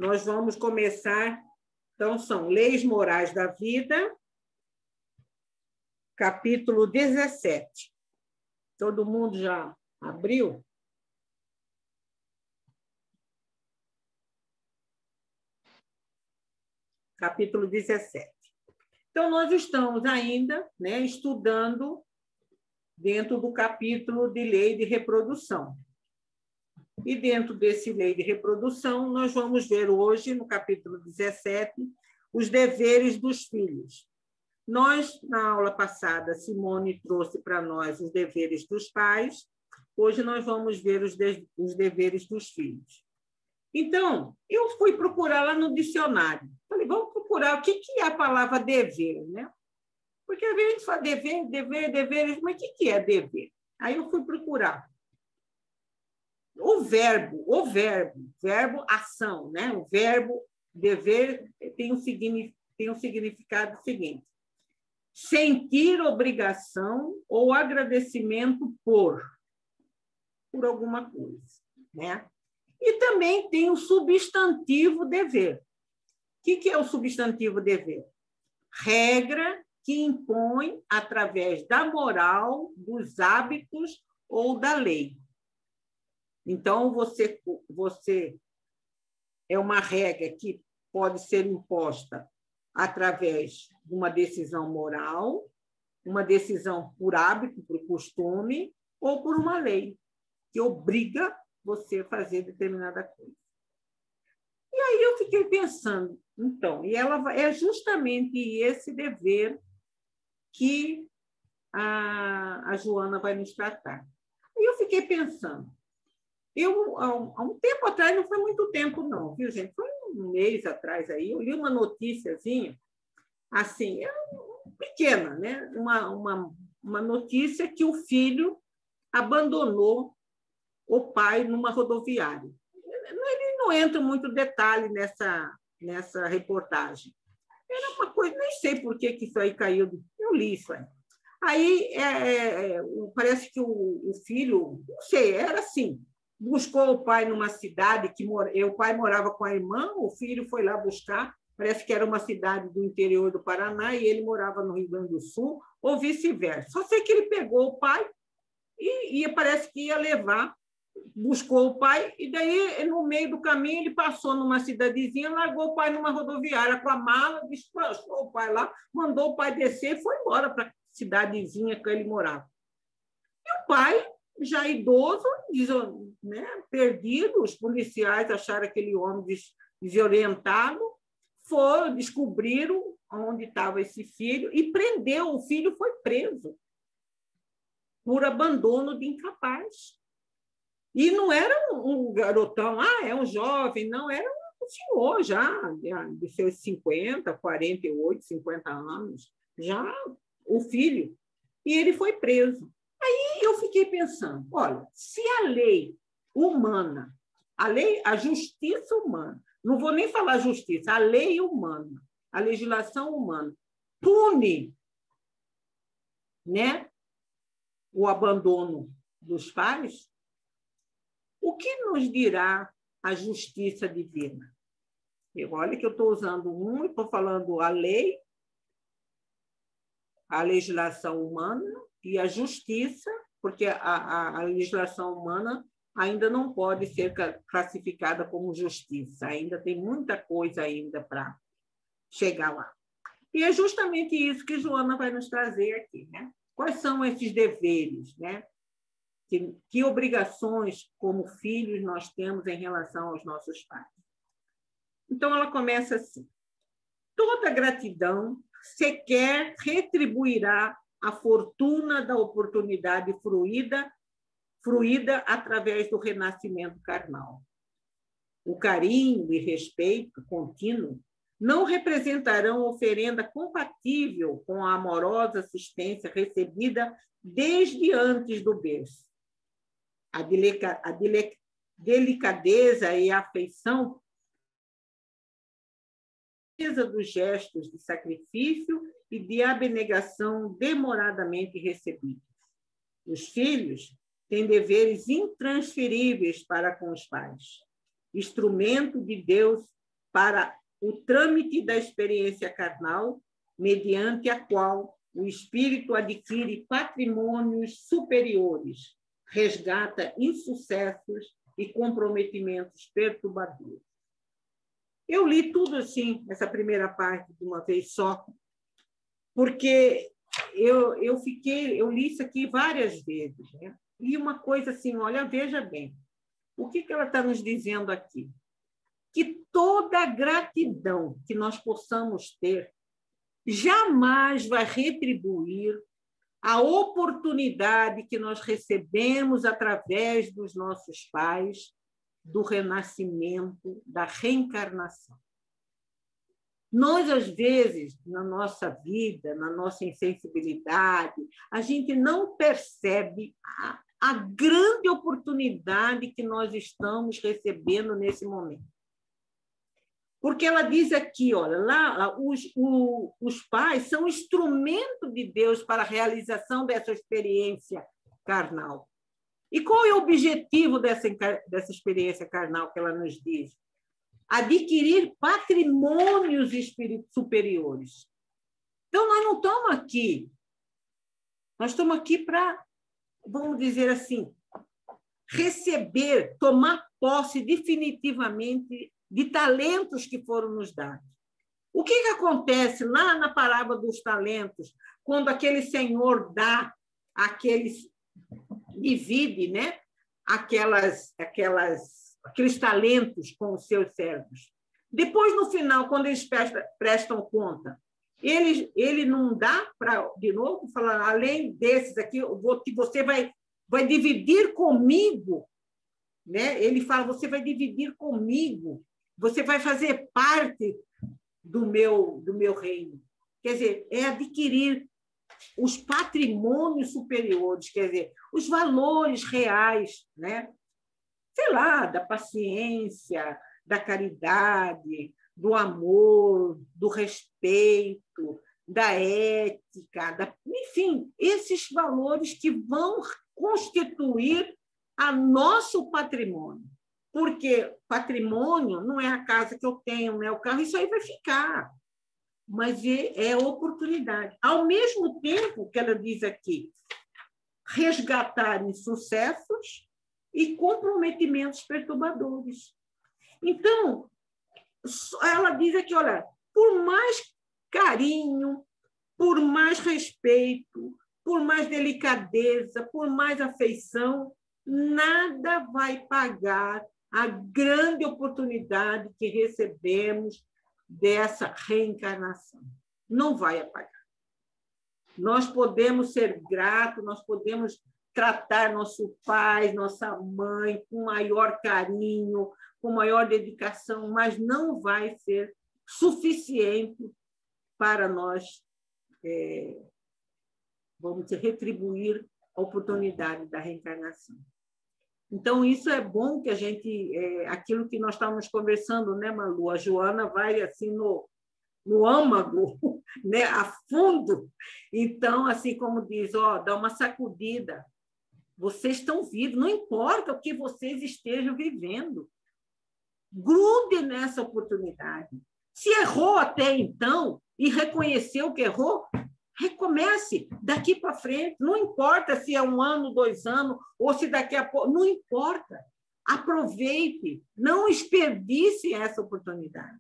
Nós vamos começar, então, são Leis Morais da Vida, capítulo 17. Todo mundo já abriu? Capítulo 17. Então, nós estamos ainda, né, estudando dentro do capítulo de Lei de Reprodução. E dentro desse Lei de Reprodução, nós vamos ver hoje, no capítulo 17, os deveres dos filhos. Nós, na aula passada, Simone trouxe para nós os deveres dos pais. Hoje nós vamos ver os deveres dos filhos. Então, eu fui procurar lá no dicionário. Falei, vamos procurar o que é a palavra dever, né? Porque às vezes a gente fala deveres, mas o que é dever? Aí eu fui procurar. O verbo, ação, né? O verbo dever tem um significado seguinte: sentir obrigação ou agradecimento por alguma coisa, né? E também tem o substantivo dever. O que é o substantivo dever? Regra que impõe através da moral, dos hábitos ou da lei. Então, você é uma regra que pode ser imposta através de uma decisão moral, uma decisão por hábito, por costume, ou por uma lei que obriga você a fazer determinada coisa. E aí eu fiquei pensando, então, e é justamente esse dever que a Joana vai nos tratar. E eu fiquei pensando, há um tempo atrás, não foi muito tempo não, viu, gente? Foi um mês atrás aí, eu li uma noticiazinha, assim, pequena, né? Uma notícia que o filho abandonou o pai numa rodoviária. Ele não entra muito detalhe nessa reportagem. Era uma coisa, nem sei por que isso aí caiu, eu li isso aí. Aí parece que o filho, não sei, era assim, buscou o pai numa cidade, o pai morava com a irmã, o filho foi lá buscar, parece que era uma cidade do interior do Paraná, e ele morava no Rio Grande do Sul, ou vice-versa. Só sei que ele pegou o pai e parece que ia levar, buscou o pai, e daí, no meio do caminho, ele passou numa cidadezinha, largou o pai numa rodoviária com a mala, despachou o pai lá, mandou o pai descer e foi embora para a cidadezinha que ele morava. E o pai, já idoso, né, perdido, os policiais acharam aquele homem desorientado, descobriram onde estava esse filho e prendeu. O filho foi preso por abandono de incapaz. E não era um garotão, é um jovem, não, era um senhor já, de seus 50, 48, 50 anos, já o filho. E ele foi preso. Aí eu fiquei pensando, olha, se a lei humana, a justiça humana, não vou nem falar justiça, a lei humana, a legislação humana, pune, né, o abandono dos pais, o que nos dirá a justiça divina? Olha que eu estou usando estou falando a lei, a legislação humana e a justiça, porque a legislação humana ainda não pode ser classificada como justiça, ainda tem muita coisa ainda para chegar lá. E é justamente isso que Joana vai nos trazer aqui, né? Quais são esses deveres, né? Que obrigações, como filhos, nós temos em relação aos nossos pais? Então, ela começa assim: toda gratidão sequer retribuirá a fortuna da oportunidade fruída através do renascimento carnal. O carinho e respeito contínuo não representarão oferenda compatível com a amorosa assistência recebida desde antes do berço. A delicadeza e a afeição dos gestos de sacrifício e de abnegação demoradamente recebidos. Os filhos têm deveres intransferíveis para com os pais, instrumento de Deus para o trâmite da experiência carnal, mediante a qual o espírito adquire patrimônios superiores, resgata insucessos e comprometimentos perturbadores. Eu li tudo assim, essa primeira parte de uma vez só, porque eu li isso aqui várias vezes, né? E uma coisa assim, olha, veja bem, o que ela está nos dizendo aqui? Que toda a gratidão que nós possamos ter jamais vai retribuir a oportunidade que nós recebemos através dos nossos pais, do renascimento, da reencarnação. Nós, às vezes, na nossa vida, na nossa insensibilidade, a gente não percebe a grande oportunidade que nós estamos recebendo nesse momento. Porque ela diz aqui, olha, lá os pais são instrumento de Deus para a realização dessa experiência carnal. E qual é o objetivo dessa experiência carnal que ela nos diz? Adquirir patrimônios superiores. Então, nós não estamos aqui. Nós estamos aqui para, vamos dizer assim, receber, tomar posse definitivamente de talentos que foram nos dados. O que acontece lá na parábola dos talentos, quando aquele senhor dá divide, né, aqueles talentos com os seus servos. Depois, no final, quando eles prestam conta, ele não dá para, de novo, falar, além desses aqui, você vai dividir comigo, né? Ele fala, você vai dividir comigo, você vai fazer parte do meu reino. Quer dizer, é adquirir os patrimônios superiores, quer dizer, os valores reais, né? Sei lá, da paciência, da caridade, do amor, do respeito, da ética, enfim, esses valores que vão constituir a nosso patrimônio. Porque patrimônio não é a casa que eu tenho, não é o carro, isso aí vai ficar. Mas é oportunidade. Ao mesmo tempo que ela diz aqui, resgatar insucessos e comprometimentos perturbadores. Então, ela diz aqui, olha, por mais carinho, por mais respeito, por mais delicadeza, por mais afeição, nada vai pagar a grande oportunidade que recebemos dessa reencarnação. Não vai apagar. Nós podemos ser gratos, nós podemos tratar nosso pai, nossa mãe com maior carinho, com maior dedicação, mas não vai ser suficiente para nós, vamos dizer, retribuir a oportunidade da reencarnação. Então, isso é bom que a gente... aquilo que nós estávamos conversando, né, Malu? A Joana vai assim no âmago, né, a fundo. Então, assim como diz, dá uma sacudida. Vocês estão vivos, não importa o que vocês estejam vivendo. Grude nessa oportunidade. Se errou até então e reconheceu que errou, recomece daqui para frente. Não importa se é 1 ano, 2 anos, ou se daqui a pouco... Não importa. Aproveite, não desperdice essa oportunidade.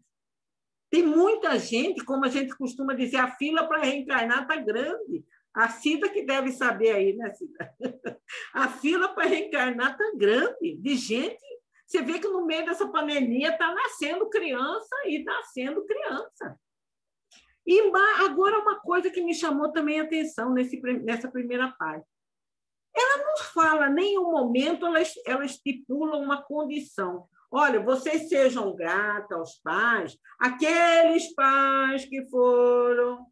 Tem muita gente, como a gente costuma dizer, a fila para reencarnar está grande. A Cida que deve saber aí, né, Cida? A fila para reencarnar está grande, de gente. Você vê que no meio dessa pandemia está nascendo criança e nascendo criança. E agora uma coisa que me chamou também a atenção nessa primeira parte. Ela não fala, em nenhum momento ela estipula uma condição. Olha, vocês sejam gratos aos pais, aqueles pais que foram,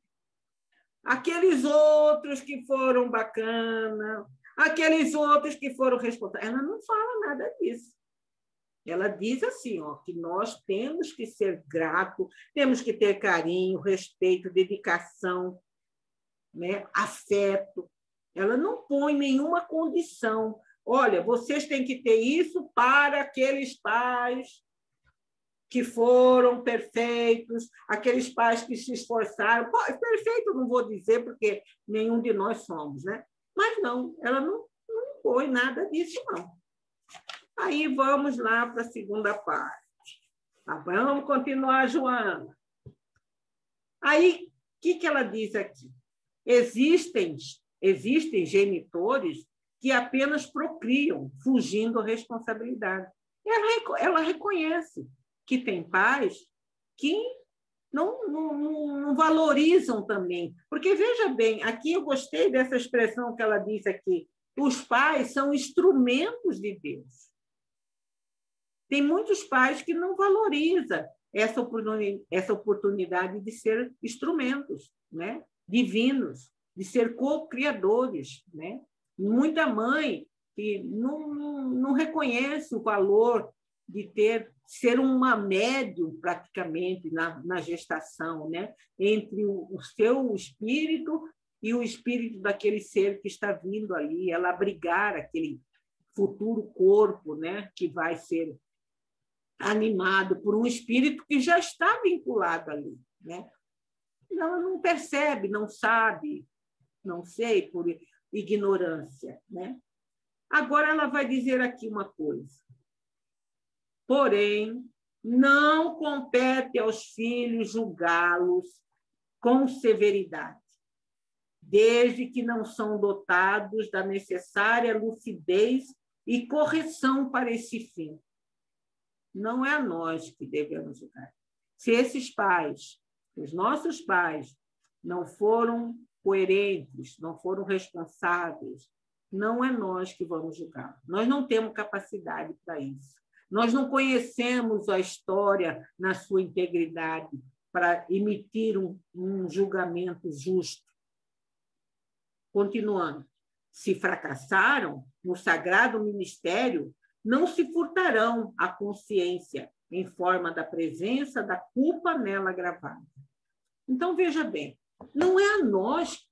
aqueles outros que foram bacana, aqueles outros que foram responsáveis. Ela não fala nada disso. Ela diz assim, que nós temos que ser gratos, temos que ter carinho, respeito, dedicação, né, afeto. Ela não põe nenhuma condição. Olha, vocês têm que ter isso para aqueles pais. que foram perfeitos, aqueles pais que se esforçaram. Perfeito, não vou dizer, porque nenhum de nós somos, né? Mas não, ela não impõe nada disso, não. Aí vamos lá para a segunda parte. Vamos continuar, Joana. Aí, o que ela diz aqui? Existem genitores que apenas procriam, fugindo à responsabilidade. Ela reconhece que tem pais que não valorizam também. Porque, veja bem, aqui eu gostei dessa expressão que ela diz aqui, os pais são instrumentos de Deus. Tem muitos pais que não valorizam essa oportunidade de ser instrumentos, né? Divinos, de ser co-criadores, né? Muita mãe que não reconhece o valor de ser uma médium, praticamente, na gestação, né? Entre o seu espírito e o espírito daquele ser que está vindo ali, ela abrigar aquele futuro corpo, né? Que vai ser animado por um espírito que já está vinculado ali, né? Ela não percebe, não sabe, não sei, por ignorância, né? Agora ela vai dizer aqui uma coisa. Porém, não compete aos filhos julgá-los com severidade, desde que não são dotados da necessária lucidez e correção para esse fim. Não é a nós que devemos julgar. Se esses pais, os nossos pais, não foram coerentes, não foram responsáveis, não é nós que vamos julgar. Nós não temos capacidade para isso. Nós não conhecemos a história na sua integridade para emitir um julgamento justo. Continuando. Se fracassaram no sagrado ministério, não se furtarão a consciência em forma da presença da culpa nela gravada. Então, veja bem, não é a nós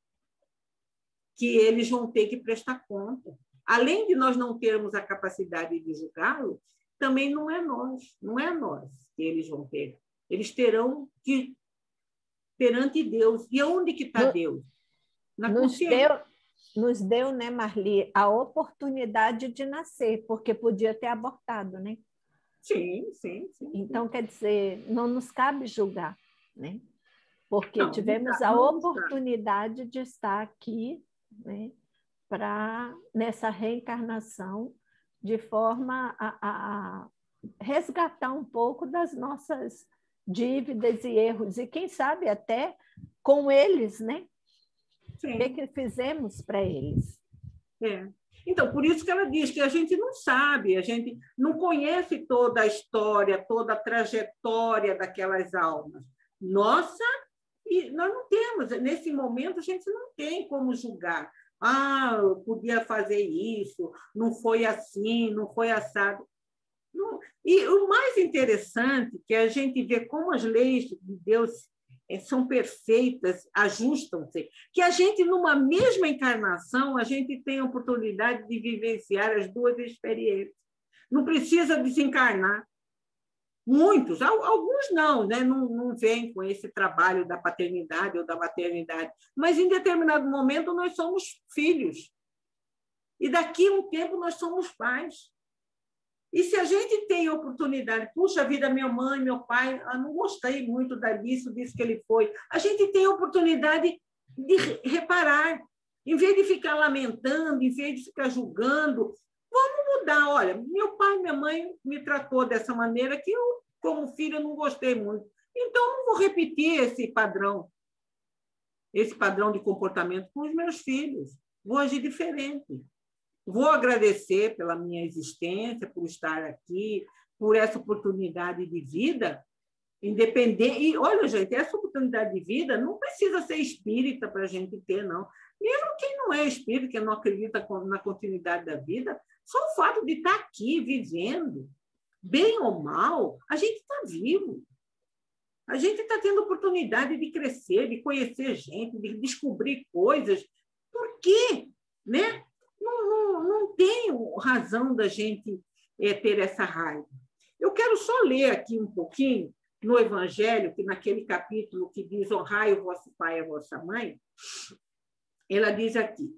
que eles vão ter que prestar conta. Além de nós não termos a capacidade de julgá-lo, também não é a nós que eles vão ter. Eles terão que, perante Deus. E onde que está Deus? Na consciência. Nos deu, né, Marli, a oportunidade de nascer, porque podia ter abortado, né? Sim. Então, quer dizer, não nos cabe julgar, né? Porque tivemos a oportunidade de estar aqui, né, nessa reencarnação, de forma a resgatar um pouco das nossas dívidas e erros, e quem sabe até com eles, né? Sim. O que fizemos para eles? Então, por isso que ela diz que a gente não sabe, a gente não conhece toda a história, toda a trajetória daquelas almas. Nossa, e nós não temos, nesse momento, a gente não tem como julgar. Eu podia fazer isso, não foi assim, não foi assado. Não. E o mais interessante que a gente vê como as leis de Deus são perfeitas, ajustam-se, que a gente, numa mesma encarnação, a gente tem a oportunidade de vivenciar as duas experiências. Não precisa desencarnar. Muitos, alguns não, né? Não vêm com esse trabalho da paternidade ou da maternidade, mas em determinado momento nós somos filhos. E daqui a um tempo nós somos pais. E se a gente tem a oportunidade, puxa vida, minha mãe, meu pai, não gostei muito disso que ele foi, a gente tem a oportunidade de reparar. Em vez de ficar lamentando, em vez de ficar julgando, vamos mudar. Olha, meu pai e minha mãe me tratou dessa maneira que eu, como filha, não gostei muito. Então, não vou repetir esse padrão de comportamento com os meus filhos. Vou agir diferente. Vou agradecer pela minha existência, por estar aqui, por essa oportunidade de vida, independente. E, olha, gente, essa oportunidade de vida não precisa ser espírita para a gente ter, não. Mesmo quem não é espírita, que não acredita na continuidade da vida, só o fato de estar aqui, vivendo, bem ou mal, a gente está vivo. A gente está tendo oportunidade de crescer, de conhecer gente, de descobrir coisas. Por quê? Né? Não tem razão da gente ter essa raiva. Eu quero só ler aqui um pouquinho no Evangelho, que naquele capítulo que diz honrai o vosso pai e a vossa mãe, ela diz aqui,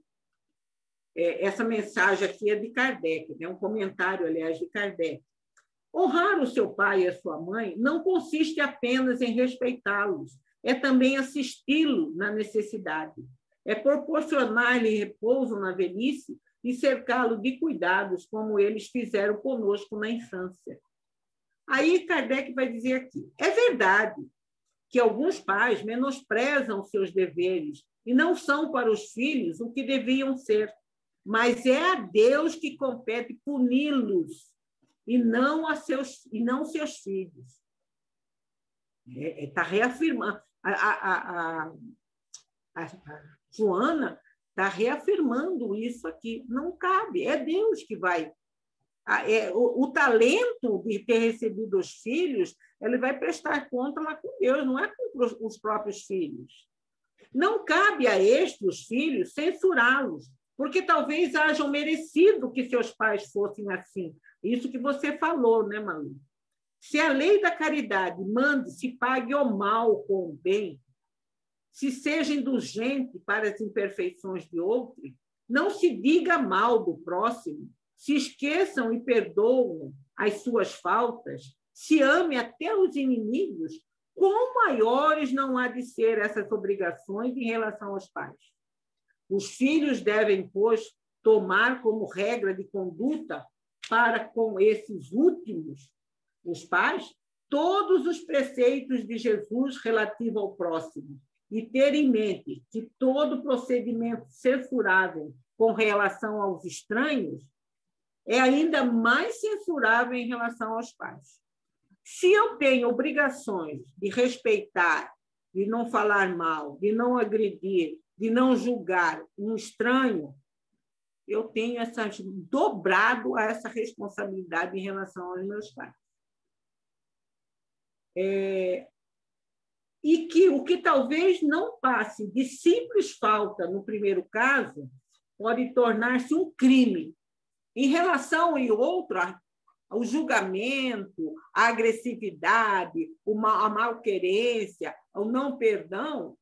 essa mensagem aqui é de Kardec, né? Um comentário, aliás, de Kardec. Honrar o seu pai e a sua mãe não consiste apenas em respeitá-los, é também assisti-lo na necessidade, é proporcionar-lhe repouso na velhice e cercá-lo de cuidados, como eles fizeram conosco na infância. Aí Kardec vai dizer aqui, é verdade que alguns pais menosprezam seus deveres e não são para os filhos o que deviam ser, mas é a Deus que compete puni-los e não seus filhos. Está reafirmando. A Joana está reafirmando isso aqui. Não cabe, é Deus que vai. O talento de ter recebido os filhos, ele vai prestar conta lá com Deus, não é com os próprios filhos. Não cabe a estes, os filhos, censurá-los, porque talvez hajam merecido que seus pais fossem assim. Isso que você falou, né, Malu? Se a lei da caridade manda se pague o mal com o bem, se seja indulgente para as imperfeições de outro, não se diga mal do próximo, se esqueçam e perdoam as suas faltas, se ame até os inimigos, quão maiores não há de ser essas obrigações em relação aos pais? Os filhos devem, pois, tomar como regra de conduta para com esses últimos, os pais, todos os preceitos de Jesus relativo ao próximo e ter em mente que todo procedimento censurável com relação aos estranhos é ainda mais censurável em relação aos pais. Se eu tenho obrigações de respeitar, de não falar mal, de não agredir, de não julgar um estranho, eu tenho dobrado a essa responsabilidade em relação aos meus pais. E que o que talvez não passe de simples falta no primeiro caso pode tornar-se um crime. Em relação ao outro, o julgamento, a agressividade, a malquerência, o não perdão,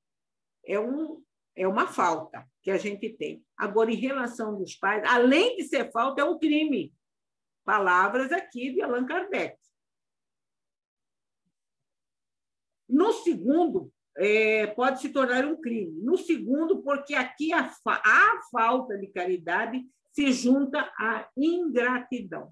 é uma falta que a gente tem. Agora, em relação dos pais, além de ser falta, é um crime. Palavras aqui de Allan Kardec. No segundo, pode se tornar um crime. No segundo, porque aqui a falta de caridade se junta à ingratidão.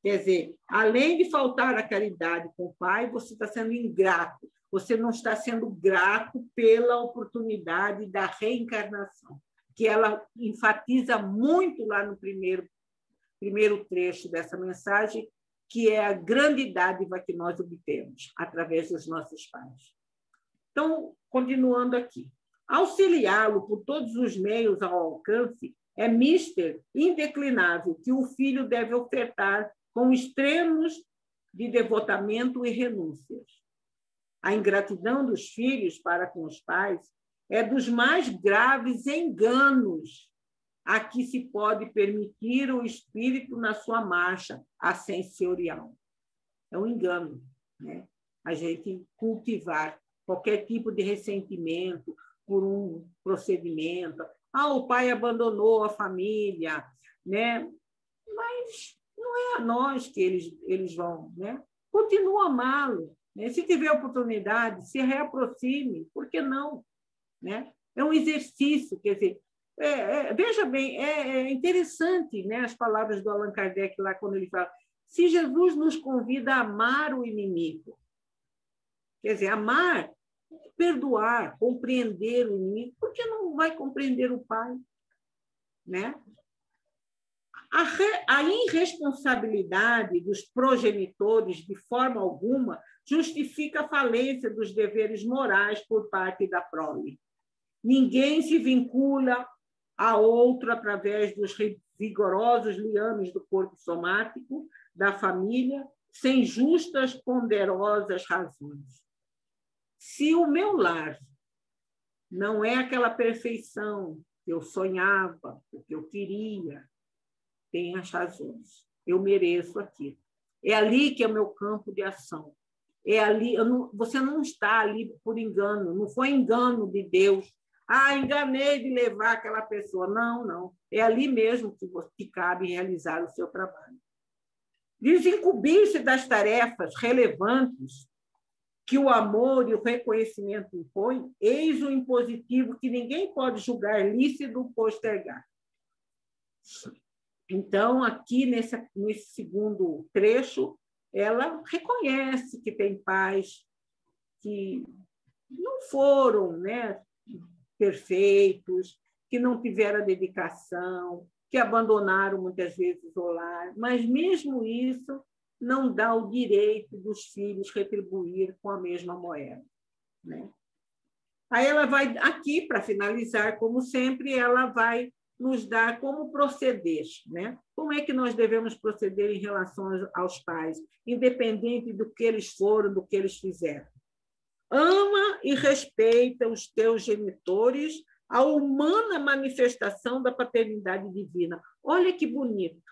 Quer dizer, além de faltar a caridade com o pai, você está sendo ingrato. Você não está sendo grato pela oportunidade da reencarnação, que ela enfatiza muito lá no primeiro trecho dessa mensagem, que é a grande dádiva que nós obtemos através dos nossos pais. Então, continuando aqui. Auxiliá-lo por todos os meios ao alcance é mister indeclinável que o filho deve ofertar com extremos de devotamento e renúncias. A ingratidão dos filhos para com os pais é dos mais graves enganos a que se pode permitir o espírito na sua marcha ascensorial. É um engano, né? A gente cultivar qualquer tipo de ressentimento por um procedimento. O pai abandonou a família, né? Mas não é a nós que eles vão, né? Continua a amá-lo, né? Se tiver oportunidade, se reaproxime, por que não? Né? É um exercício, quer dizer, veja bem, é interessante, né, as palavras do Allan Kardec lá, quando ele fala, se Jesus nos convida a amar o inimigo, quer dizer, amar, perdoar, compreender o inimigo, por que não vai compreender o pai? Né? A irresponsabilidade dos progenitores, de forma alguma, justifica a falência dos deveres morais por parte da prole. Ninguém se vincula a outro através dos vigorosos liames do corpo somático da família, sem justas, ponderosas razões. Se o meu lar não é aquela perfeição que eu sonhava, que eu queria, tem as razões. Eu mereço aquilo. É ali que é o meu campo de ação. É ali, você não está ali por engano, não foi engano de Deus. Enganei de levar aquela pessoa. Não, não. É ali mesmo que cabe realizar o seu trabalho. Desincumbir-se das tarefas relevantes que o amor e o reconhecimento impõem, eis o impositivo que ninguém pode julgar lícito ou postergar. Então, aqui nesse segundo trecho, ela reconhece que tem pais que não foram, né, perfeitos, que não tiveram dedicação, que abandonaram muitas vezes o lar, mas mesmo isso não dá o direito dos filhos retribuir com a mesma moeda, né? Aí ela vai aqui, para finalizar, como sempre, ela vai nos dar como proceder, né? Como é que nós devemos proceder em relação aos pais, independente do que eles foram, do que eles fizeram. Ama e respeita os teus genitores, a humana manifestação da paternidade divina. Olha que bonito,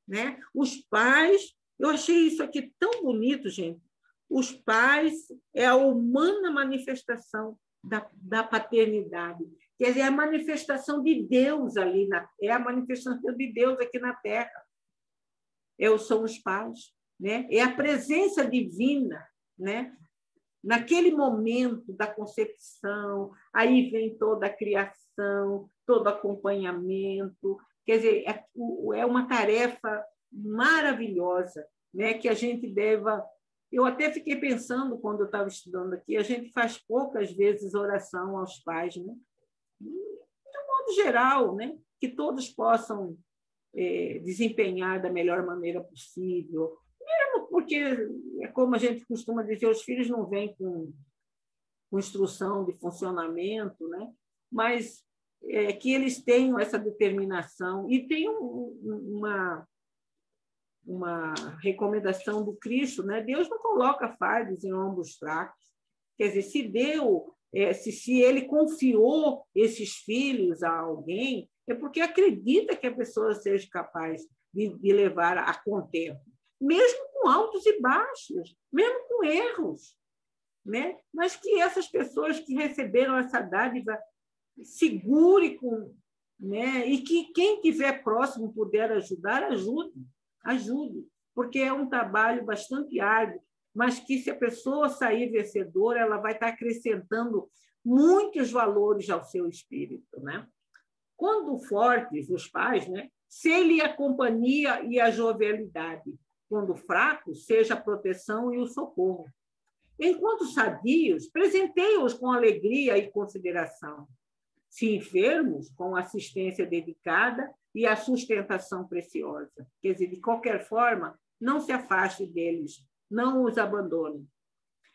né? Os pais, eu achei isso aqui tão bonito, gente. Os pais é a humana manifestação da paternidade. Quer dizer, é a manifestação de Deus ali, é a manifestação de Deus aqui na Terra. São os pais, né? É a presença divina, né? Naquele momento da concepção, aí vem toda a criação, todo acompanhamento. Quer dizer, é uma tarefa maravilhosa, né? Que a gente deva... Eu até fiquei pensando, quando eu estava estudando aqui, a gente faz poucas vezes oração aos pais, né? De um modo geral, né? Que todos possam desempenhar da melhor maneira possível, mesmo porque, é como a gente costuma dizer, os filhos não vêm com instrução de funcionamento, né? Mas que eles tenham essa determinação. E tem uma recomendação do Cristo, né? Deus não coloca fardos em ombros fracos. Quer dizer, se ele confiou esses filhos a alguém, é porque acredita que a pessoa seja capaz de levar a contento, mesmo com altos e baixos, mesmo com erros, né? Mas que essas pessoas que receberam essa dádiva segure com, né? E que quem estiver próximo puder ajudar, ajude, porque é um trabalho bastante árduo, mas que, se a pessoa sair vencedora, ela vai estar acrescentando muitos valores ao seu espírito, né? Quando fortes, os pais, né? Se-lhe a companhia e a jovialidade. Quando fracos, seja a proteção e o socorro. Enquanto sadios, presenteie-os com alegria e consideração. Se enfermos, com assistência dedicada e a sustentação preciosa. Quer dizer, de qualquer forma, não se afaste deles, não os abandone.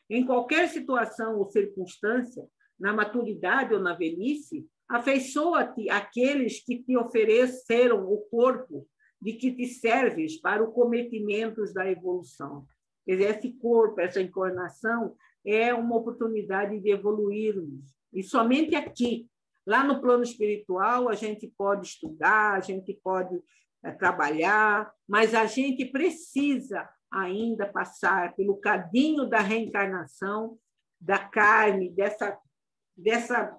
Em qualquer situação ou circunstância, na maturidade ou na velhice, afeiçoa-te àqueles que te ofereceram o corpo de que te serves para o cometimento da evolução. Quer dizer, esse corpo, essa encarnação, é uma oportunidade de evoluirmos. E somente aqui, lá no plano espiritual, a gente pode estudar, a gente pode trabalhar, mas a gente precisa ainda passar pelo cadinho da reencarnação, da carne,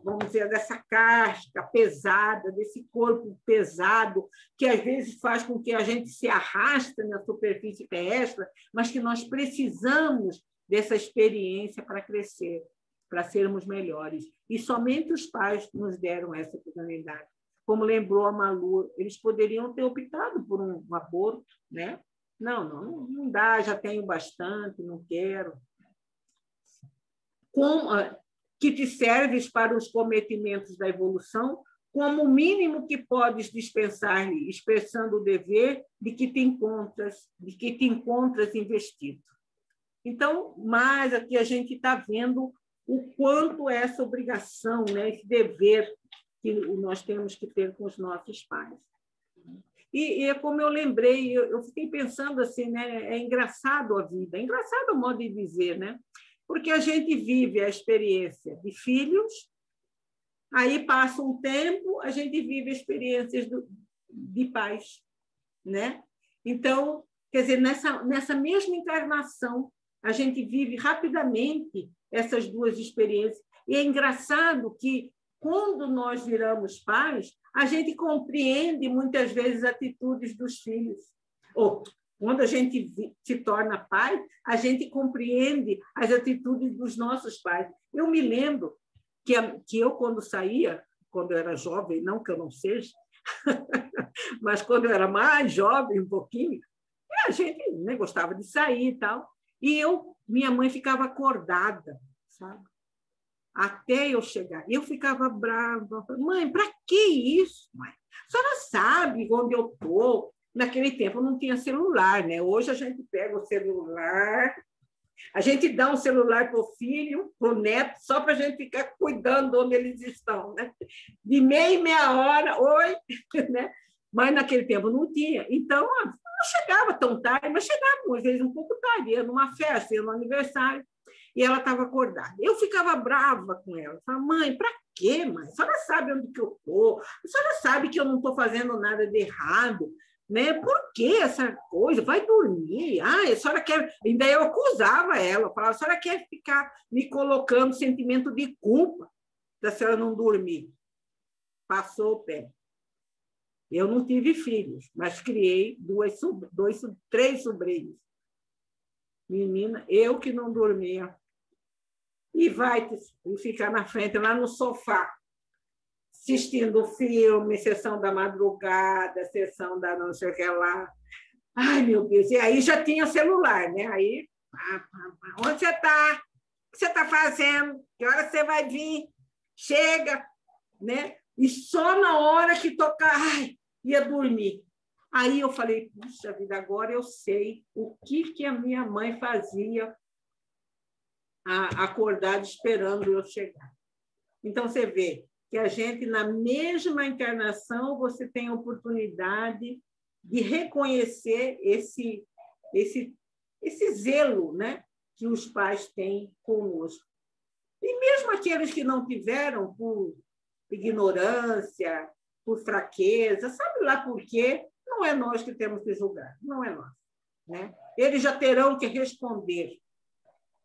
vamos dizer, dessa casca pesada, desse corpo pesado, que às vezes faz com que a gente se arraste na superfície terrestre, mas que nós precisamos dessa experiência para crescer, para sermos melhores. E somente os pais nos deram essa oportunidade. Como lembrou a Malu, eles poderiam ter optado por um aborto, né? Não dá, já tenho bastante, não quero. Que te serves para os cometimentos da evolução, como o mínimo que podes dispensar-lhe, expressando o dever de que te encontras investido. Então, mas aqui a gente está vendo o quanto é essa obrigação, né, esse dever que nós temos que ter com os nossos pais. E é como eu lembrei, eu fiquei pensando assim, né, é engraçado a vida, é engraçado o modo de dizer, né? Porque a gente vive a experiência de filhos, aí passa um tempo, a gente vive experiências de pais, né? Então, Quer dizer, nessa mesma encarnação, a gente vive rapidamente essas duas experiências. E é engraçado que, quando nós viramos pais, a gente compreende muitas vezes atitudes dos filhos. Ou, quando a gente se torna pai, a gente compreende as atitudes dos nossos pais. Eu me lembro que eu, quando saía, quando eu era jovem, não que eu não seja, mas quando eu era mais jovem, um pouquinho, a gente, né, gostava de sair e tal. E minha mãe ficava acordada, sabe? Até eu chegar. Eu ficava brava. Mãe, para que isso, mãe? A senhora sabe onde eu estou. Naquele tempo não tinha celular, né? Hoje a gente pega o celular, a gente dá um celular para o filho, para o neto, só para a gente ficar cuidando de onde eles estão, né? De meia em meia hora, oi, né? Mas naquele tempo não tinha. Então, não chegava tão tarde, mas chegava, às vezes, um pouco tarde, ia numa festa, ia no aniversário, e ela estava acordada. Eu ficava brava com ela. Falava, mãe, para quê, mãe? A senhora sabe onde que eu estou? A senhora sabe que eu não estou fazendo nada de errado, né? Por que essa coisa? Vai dormir. A senhora quer... Ainda eu acusava ela, falava, a senhora quer ficar me colocando sentimento de culpa da senhora não dormir. Passou o tempo. Eu não tive filhos, mas criei três sobrinhos. Menina, eu que não dormia. E ficar na frente, lá no sofá, assistindo filme, sessão da madrugada, sessão da não sei o que lá. Ai, meu Deus. E aí já tinha celular, né? Aí, onde você está? O que você está fazendo? Que hora você vai vir? Chega, né? E só na hora que tocar, ia dormir. Aí eu falei, puxa vida, agora eu sei o que a minha mãe fazia acordada esperando eu chegar. Então, você vê que a gente, na mesma encarnação, você tem a oportunidade de reconhecer esse zelo, né, que os pais têm conosco. E mesmo aqueles que não tiveram, por ignorância, por fraqueza, sabe lá por quê? Não é nós que temos que julgar, não é nós, né? Eles já terão que responder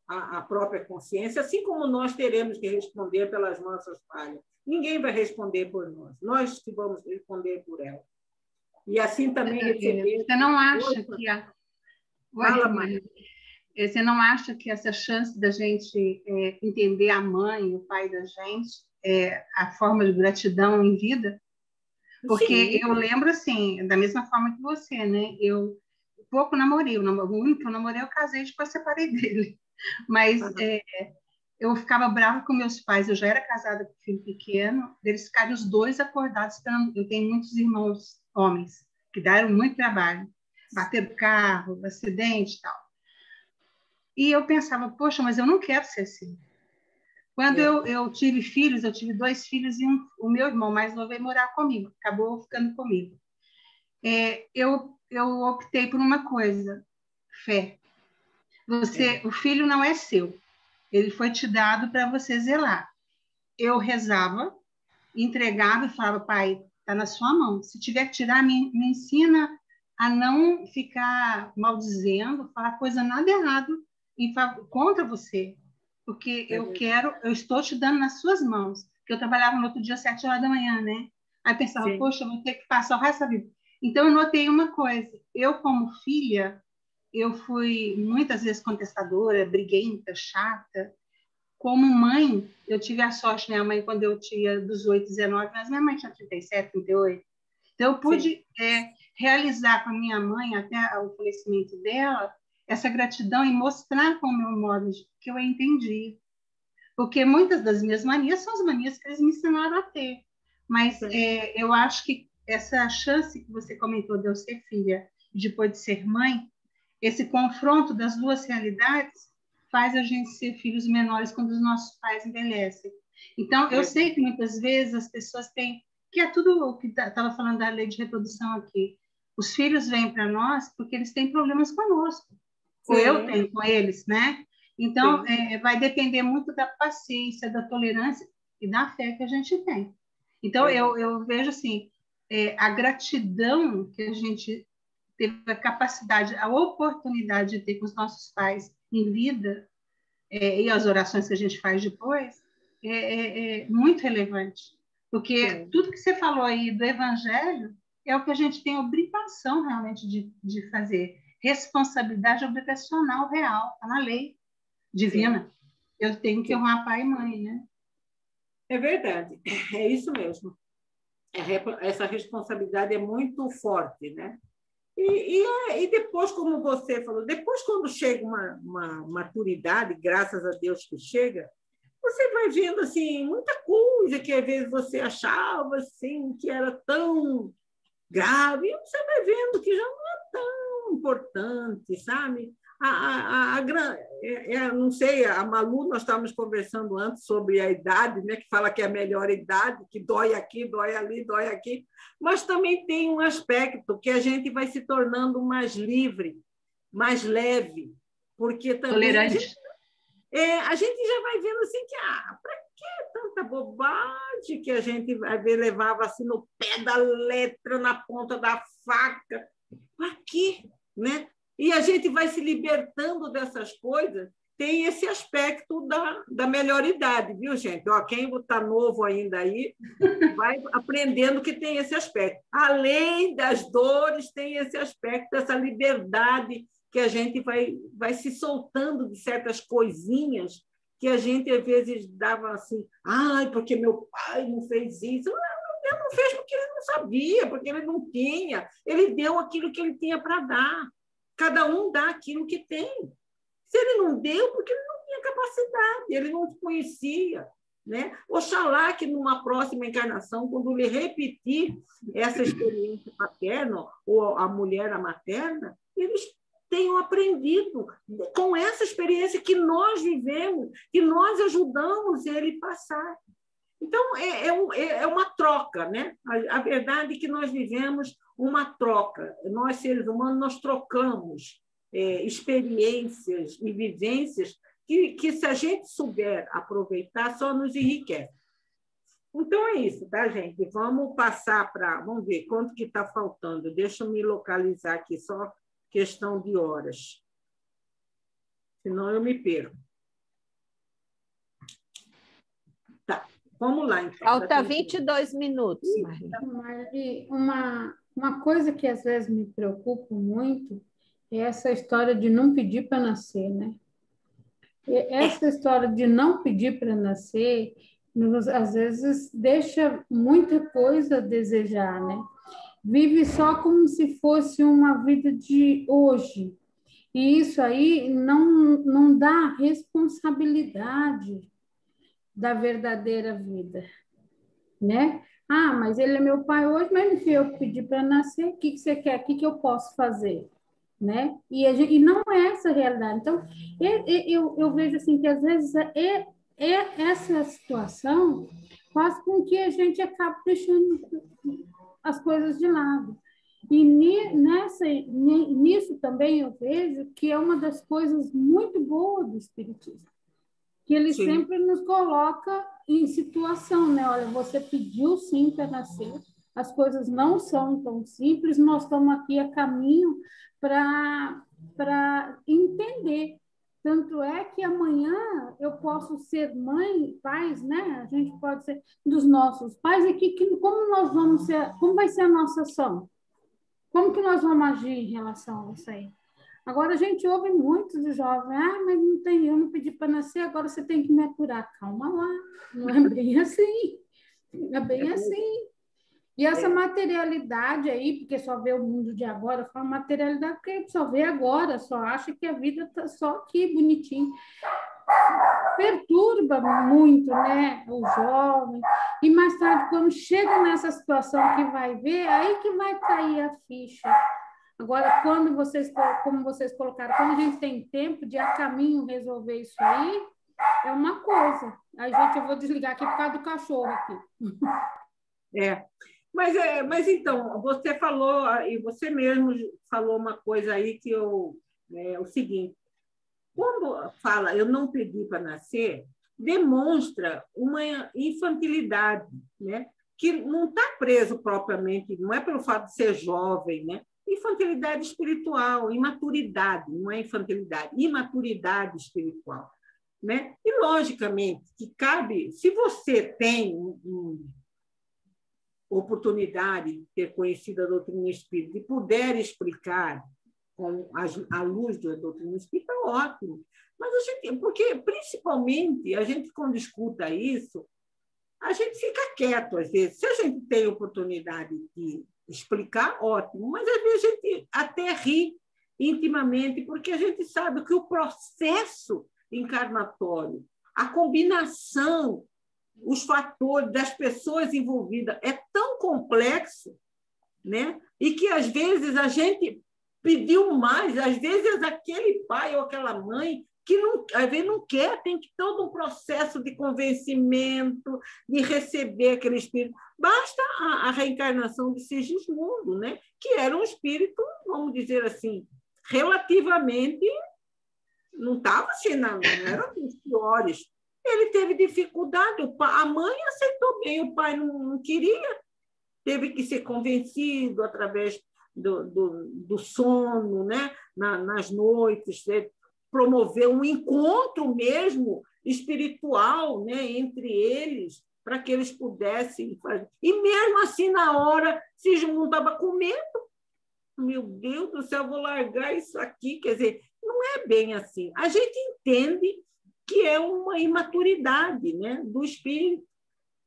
à própria consciência, assim como nós teremos que responder pelas nossas falhas. Ninguém vai responder por nós, nós que vamos responder por ela. E assim também receber... Você não acha que Fala, Maria. Você não acha que essa chance da gente entender a mãe, o pai da gente, a forma de gratidão em vida? Porque Sim. eu lembro, assim, da mesma forma que você, né? Eu pouco namorei, o único que eu namorei, eu casei e depois separei dele. Mas eu ficava brava com meus pais, eu já era casada com filho pequeno, eles ficarem os dois acordados esperando. Eu tenho muitos irmãos homens que deram muito trabalho, bateram carro, acidente e tal. E eu pensava, poxa, mas eu não quero ser assim. Quando eu tive filhos, eu tive 2 filhos e o meu irmão mais novo veio morar comigo, acabou ficando comigo. Eu optei por uma coisa, fé. O filho não é seu, ele foi te dado para você zelar. Eu rezava, entregava e falava, pai, está na sua mão. Se tiver que tirar, me ensina a não ficar maldizendo, falar coisa nada errado contra você. Porque eu estou te dando nas suas mãos. Porque eu trabalhava no outro dia às 7 horas da manhã, né? Aí pensava, sim, poxa, eu vou ter que passar o resto da vida. Então, eu notei uma coisa. Eu, como filha, eu fui muitas vezes contestadora, briguenta, chata. Como mãe, eu tive a sorte, minha mãe, quando eu tinha 18, 19, mas minha mãe tinha 37, 38. Então, eu pude realizar com a minha mãe, até o falecimento dela, essa gratidão e mostrar com o meu modo que eu a entendi. Porque muitas das minhas manias são as manias que eles me ensinaram a ter. Mas eu acho que essa chance que você comentou de eu ser filha e depois de ser mãe, esse confronto das duas realidades faz a gente ser filhos menores quando os nossos pais envelhecem. Então, eu sei que muitas vezes as pessoas têm... Que é tudo o que estava falando da lei de reprodução aqui. Os filhos vêm para nós porque eles têm problemas conosco. Ou eu tenho com eles, né? Então, vai depender muito da paciência, da tolerância e da fé que a gente tem. Então, eu vejo assim, a gratidão que a gente teve a capacidade, a oportunidade de ter com os nossos pais em vida, e as orações que a gente faz depois, é muito relevante. Porque Sim. tudo que você falou aí do Evangelho é o que a gente tem obrigação realmente de fazer. Responsabilidade obrigacional real, está na lei divina. Sim. Eu tenho que honrar pai e mãe, né? É verdade, é isso mesmo. Essa responsabilidade é muito forte, né? E depois, como você falou, depois quando chega uma maturidade, graças a Deus que chega, você vai vendo assim, muita coisa que às vezes você achava assim, que era tão grave, e você vai vendo que já não é tão importante, sabe? Não sei, a Malu, nós estávamos conversando antes sobre a idade, né, que fala que é a melhor idade, que dói aqui, dói ali, dói aqui, mas também tem um aspecto que a gente vai se tornando mais livre, mais leve, porque também tolerante. A gente já vai vendo assim que para que tanta bobagem que a gente vai ver, levava assim no pé da letra, na ponta da faca, para quê, né? E a gente vai se libertando dessas coisas, tem esse aspecto da melhor idade, viu, gente? Ó, quem está novo ainda aí, vai aprendendo que tem esse aspecto. Além das dores, tem esse aspecto, dessa liberdade que a gente vai se soltando de certas coisinhas que a gente, às vezes, dava assim, porque meu pai não fez isso. Ele não fez porque ele não sabia, porque ele não tinha. Ele deu aquilo que ele tinha para dar. Cada um dá aquilo que tem. Se ele não deu, porque ele não tinha capacidade, ele não conhecia. Né? Oxalá que numa próxima encarnação, quando ele repetir essa experiência paterna, ou a mulher a materna, eles tenham aprendido com essa experiência que nós vivemos, que nós ajudamos ele a passar. Então, é uma troca, né? A verdade é que nós vivemos uma troca. Nós, seres humanos, nós trocamos experiências e vivências que, se a gente souber aproveitar, só nos enriquece. Então, é isso, tá, gente? Vamos passar para... Vamos ver quanto que está faltando. Deixa eu me localizar aqui, só questão de horas. Senão eu me perco. Tá, vamos lá, então. Falta 22 minutos, Marli. Uma coisa que às vezes me preocupa muito é essa história de não pedir para nascer, né? Essa história de não pedir para nascer, às vezes, deixa muita coisa a desejar, né? Vive só como se fosse uma vida de hoje. E isso aí não dá responsabilidade da verdadeira vida, né? Mas ele é meu pai hoje, mas não fui eu que pedi para nascer, o que você quer? O que eu posso fazer? Né? E não é essa a realidade. Então, eu vejo assim que às vezes essa situação faz com que a gente acabe deixando as coisas de lado. E nisso também eu vejo que é uma das coisas muito boas do Espiritismo, que ele sim, sempre nos coloca em situação, né? Olha, você pediu sim para nascer, as coisas não são tão simples, nós estamos aqui a caminho para entender. Tanto é que amanhã eu posso ser mãe, pais, né? A gente pode ser dos nossos pais, e como nós vamos ser, como vai ser a nossa ação? Como que nós vamos agir em relação a isso aí? Agora a gente ouve muito de jovens, mas não tem, eu não pedi para nascer, agora você tem que me aturar. Calma lá, não é bem assim. É bem assim. E essa materialidade aí, porque só vê o mundo de agora, fala materialidade porque só vê agora, só acha que a vida está só aqui, bonitinho. Perturba muito, né, o jovem. E mais tarde, quando chega nessa situação que vai ver, aí que vai cair a ficha. Agora, como vocês colocaram, quando a gente tem tempo de a caminho resolver isso aí, é uma coisa. Aí, gente, eu vou desligar aqui por causa do cachorro aqui. Mas então, você falou, e você mesmo falou uma coisa aí que o seguinte, quando fala eu não pedi para nascer, demonstra uma infantilidade, né? Que não está preso propriamente, não é pelo fato de ser jovem, né? infantilidade espiritual, imaturidade, não é infantilidade, imaturidade espiritual. Né? E, logicamente, que cabe, se você tem oportunidade de ter conhecido a doutrina espírita e puder explicar com a luz da doutrina espírita, ótimo. Mas a gente, porque, principalmente, a gente, quando escuta isso, a gente fica quieto, às vezes. Se a gente tem oportunidade de explicar, ótimo, mas às vezes a gente até ri intimamente, porque a gente sabe que o processo encarnatório, a combinação, os fatores das pessoas envolvidas é tão complexo, né? E que às vezes a gente pediu mais, às vezes aquele pai ou aquela mãe que não, às vezes não quer, tem que todo um processo de convencimento, de receber aquele espírito. Basta a reencarnação de Sigismundo, né? Que era um espírito, vamos dizer assim, relativamente, não estava assim, não era dos piores. Ele teve dificuldade, a mãe aceitou bem, o pai não queria, teve que ser convencido através do sono, né? Nas noites, promover um encontro mesmo espiritual, né, entre eles, para que eles pudessem fazer. E mesmo assim, na hora, Sigismundo estava com medo. Meu Deus do céu, vou largar isso aqui. Quer dizer, não é bem assim. A gente entende que é uma imaturidade, né, do espírito,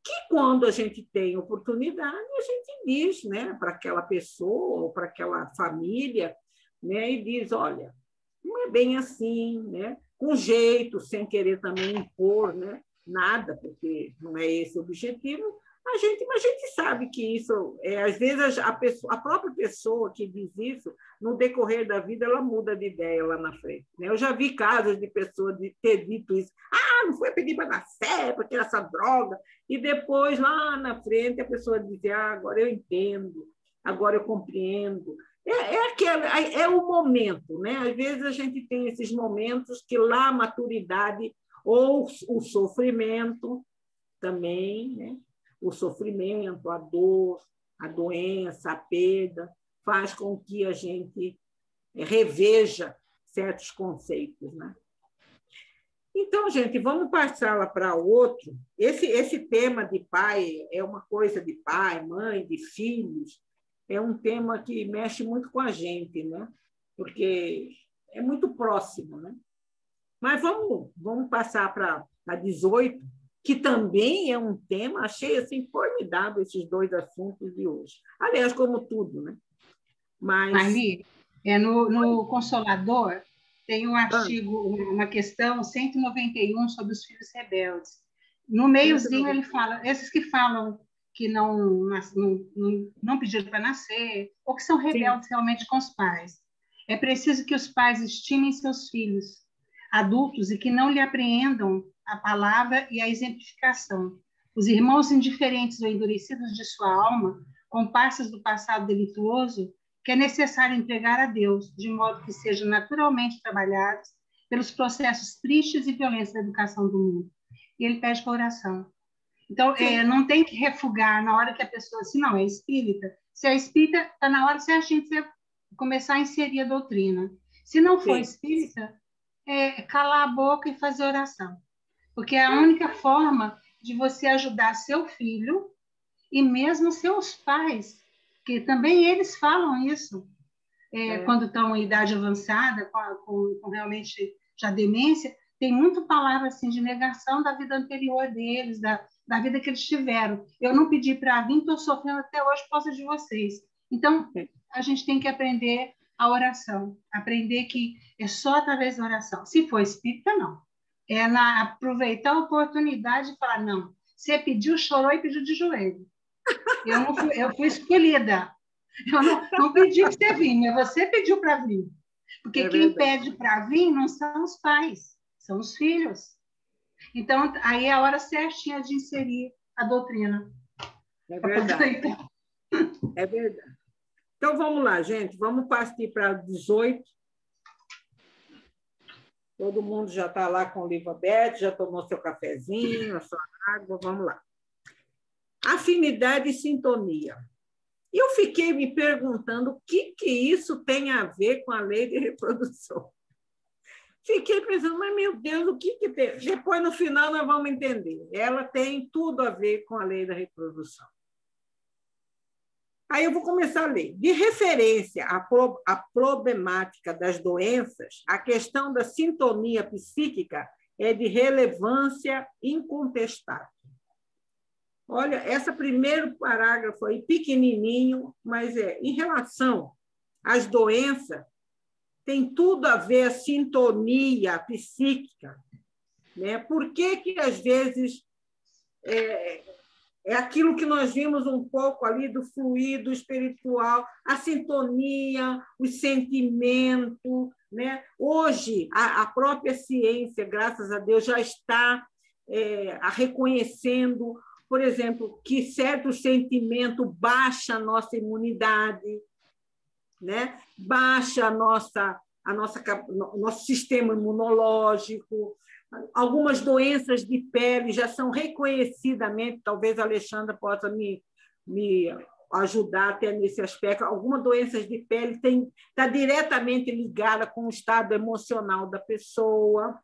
que quando a gente tem oportunidade, a gente diz, né, para aquela pessoa ou para aquela família, né, e diz, olha, não é bem assim, né? Com jeito, sem querer também impor, né? Nada, porque não é esse o objetivo. Mas a gente sabe que isso, às vezes, a própria pessoa que diz isso, no decorrer da vida, ela muda de ideia lá na frente. Né? Eu já vi casos de pessoas de ter dito isso. Não foi pedir para nascer, porque essa droga. E depois, lá na frente, a pessoa diz, agora eu entendo, agora eu compreendo. É o momento, né? Às vezes a gente tem esses momentos que lá a maturidade ou o sofrimento também, né? O sofrimento, a dor, a doença, a perda, faz com que a gente reveja certos conceitos, né? Então, gente, vamos passar lá para outro. Esse tema de pai é uma coisa de pai, mãe, de filhos, é um tema que mexe muito com a gente, né? Porque é muito próximo, né? Mas vamos passar para 18, que também é um tema, achei assim, formidável esses dois assuntos de hoje. Aliás, como tudo, né? Mas... Marli, no Consolador tem um artigo, uma questão 191 sobre os filhos rebeldes. No meiozinho ele fala, esses que falam que não pediram para nascer, ou que são rebeldes Sim. realmente com os pais. É preciso que os pais estimem seus filhos adultos e que não lhe apreendam a palavra e a exemplificação. Os irmãos indiferentes ou endurecidos de sua alma, comparsas do passado delituoso, que é necessário entregar a Deus, de modo que sejam naturalmente trabalhados pelos processos tristes e violentos da educação do mundo. E ele pede para oração. Então, não tem que refugar na hora que a pessoa, assim, não, é espírita. Se é espírita, está na hora certinha de você começar a inserir a doutrina. Se não for espírita, calar a boca e fazer oração. Porque é a única forma de você ajudar seu filho e mesmo seus pais, que também eles falam isso, quando estão em idade avançada, com realmente já demência, tem muita palavra assim, de negação da vida anterior deles, da vida que eles tiveram. Eu não pedi para vir, estou sofrendo até hoje por causa de vocês. Então, a gente tem que aprender a oração, aprender que é só através da oração. Se for espírita, não. É aproveitar a oportunidade e falar, não, você pediu, chorou e pediu de joelho. Eu fui escolhida. Eu não pedi para você vir, mas você pediu para vir. Porque quem pede para vir não são os pais, são os filhos. Então, aí é a hora certinha de inserir a doutrina. É verdade. É verdade. Então, vamos lá, gente. Vamos partir para 18. Todo mundo já está lá com o livro aberto, já tomou seu cafezinho, a sua água. Vamos lá. Afinidade e sintonia. E eu fiquei me perguntando o que isso tem a ver com a lei de reprodução. Fiquei pensando, mas, meu Deus, o que tem? Depois, no final, nós vamos entender. Ela tem tudo a ver com a lei da reprodução. Aí eu vou começar a ler. De referência à problemática das doenças, a questão da sintonia psíquica é de relevância incontestável. Olha, esse primeiro parágrafo aí, pequenininho, mas em relação às doenças, tem tudo a ver a sintonia psíquica, né? Por que às vezes, é aquilo que nós vimos um pouco ali do fluido espiritual, a sintonia, o sentimento, né? Hoje, a própria ciência, graças a Deus, já está reconhecendo, por exemplo, que certo sentimento baixa a nossa imunidade, né? Baixa nosso sistema imunológico. Algumas doenças de pele já são reconhecidamente, talvez a Alexandra possa me ajudar até nesse aspecto, algumas doenças de pele está diretamente ligada com o estado emocional da pessoa,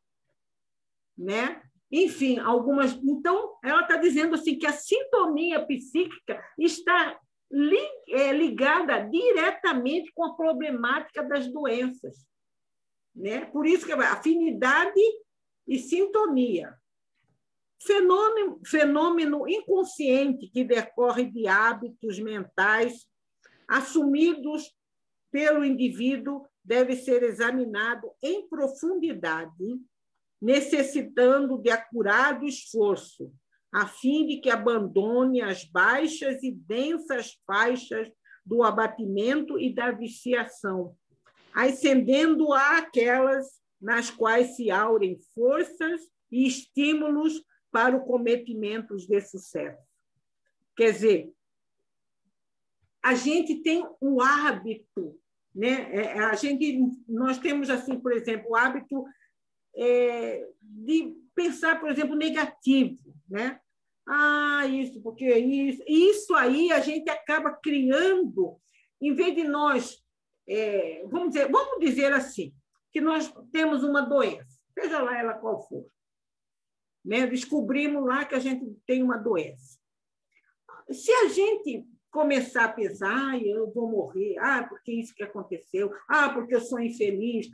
né? Enfim, algumas... Então, ela está dizendo assim, que a sintonia psíquica está ligada diretamente com a problemática das doenças, né? Por isso que afinidade e sintonia. Fenômeno inconsciente que decorre de hábitos mentais assumidos pelo indivíduo deve ser examinado em profundidade, necessitando de acurado esforço, a fim de que abandone as baixas e densas faixas do abatimento e da viciação, ascendendo àquelas nas quais se aurem forças e estímulos para o cometimento de sucesso. Quer dizer, a gente tem o hábito, né? Nós temos, assim, por exemplo, o hábito de pensar, por exemplo, negativo, né? Isso, porque isso aí a gente acaba criando, em vez de nós, vamos dizer assim, que nós temos uma doença, seja lá ela qual for, né? Descobrimos lá que a gente tem uma doença. Se a gente começar a pensar, eu vou morrer, porque isso que aconteceu, porque eu sou infeliz,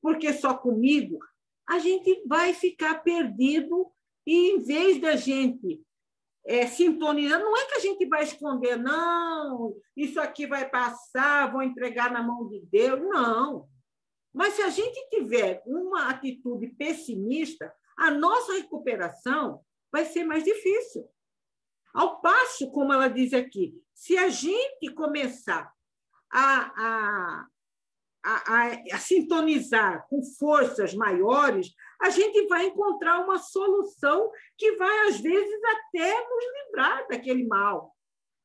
porque só comigo, a gente vai ficar perdido e, em vez da gente sintonizar, não é que a gente vai esconder, não, isso aqui vai passar, vou entregar na mão de Deus, não. Mas se a gente tiver uma atitude pessimista, a nossa recuperação vai ser mais difícil. Ao passo, como ela diz aqui, se a gente começar a sintonizar com forças maiores, a gente vai encontrar uma solução que vai, às vezes, até nos livrar daquele mal,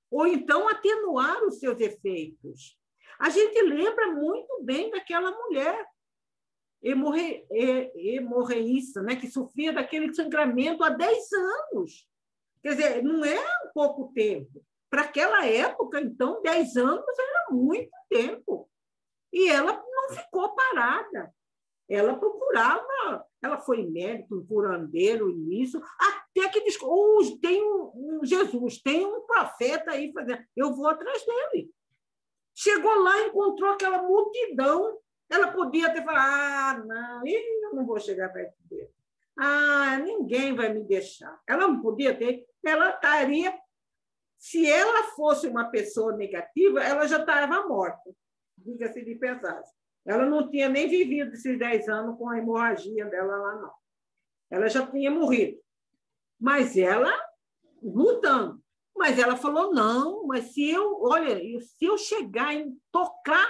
ou então atenuar os seus efeitos. A gente lembra muito bem daquela mulher hemorreísta, né, que sofria daquele sangramento há 10 anos. Quer dizer, não é pouco tempo. Para aquela época, então, 10 anos era muito tempo. E ela não ficou parada. Ela procurava, ela foi médico, curandeiro, isso, até que tem Jesus, tem um profeta aí fazendo, eu vou atrás dele. Chegou lá, encontrou aquela multidão, ela podia ter falado, não, eu não vou chegar perto dele. Ninguém vai me deixar. Ela não podia ter, ela estaria, se ela fosse uma pessoa negativa, ela já estava morta, diga-se de passagem. Ela não tinha nem vivido esses 10 anos com a hemorragia dela lá, não. Ela já tinha morrido. Mas ela, lutando. Mas ela falou, não, mas se eu chegar e tocar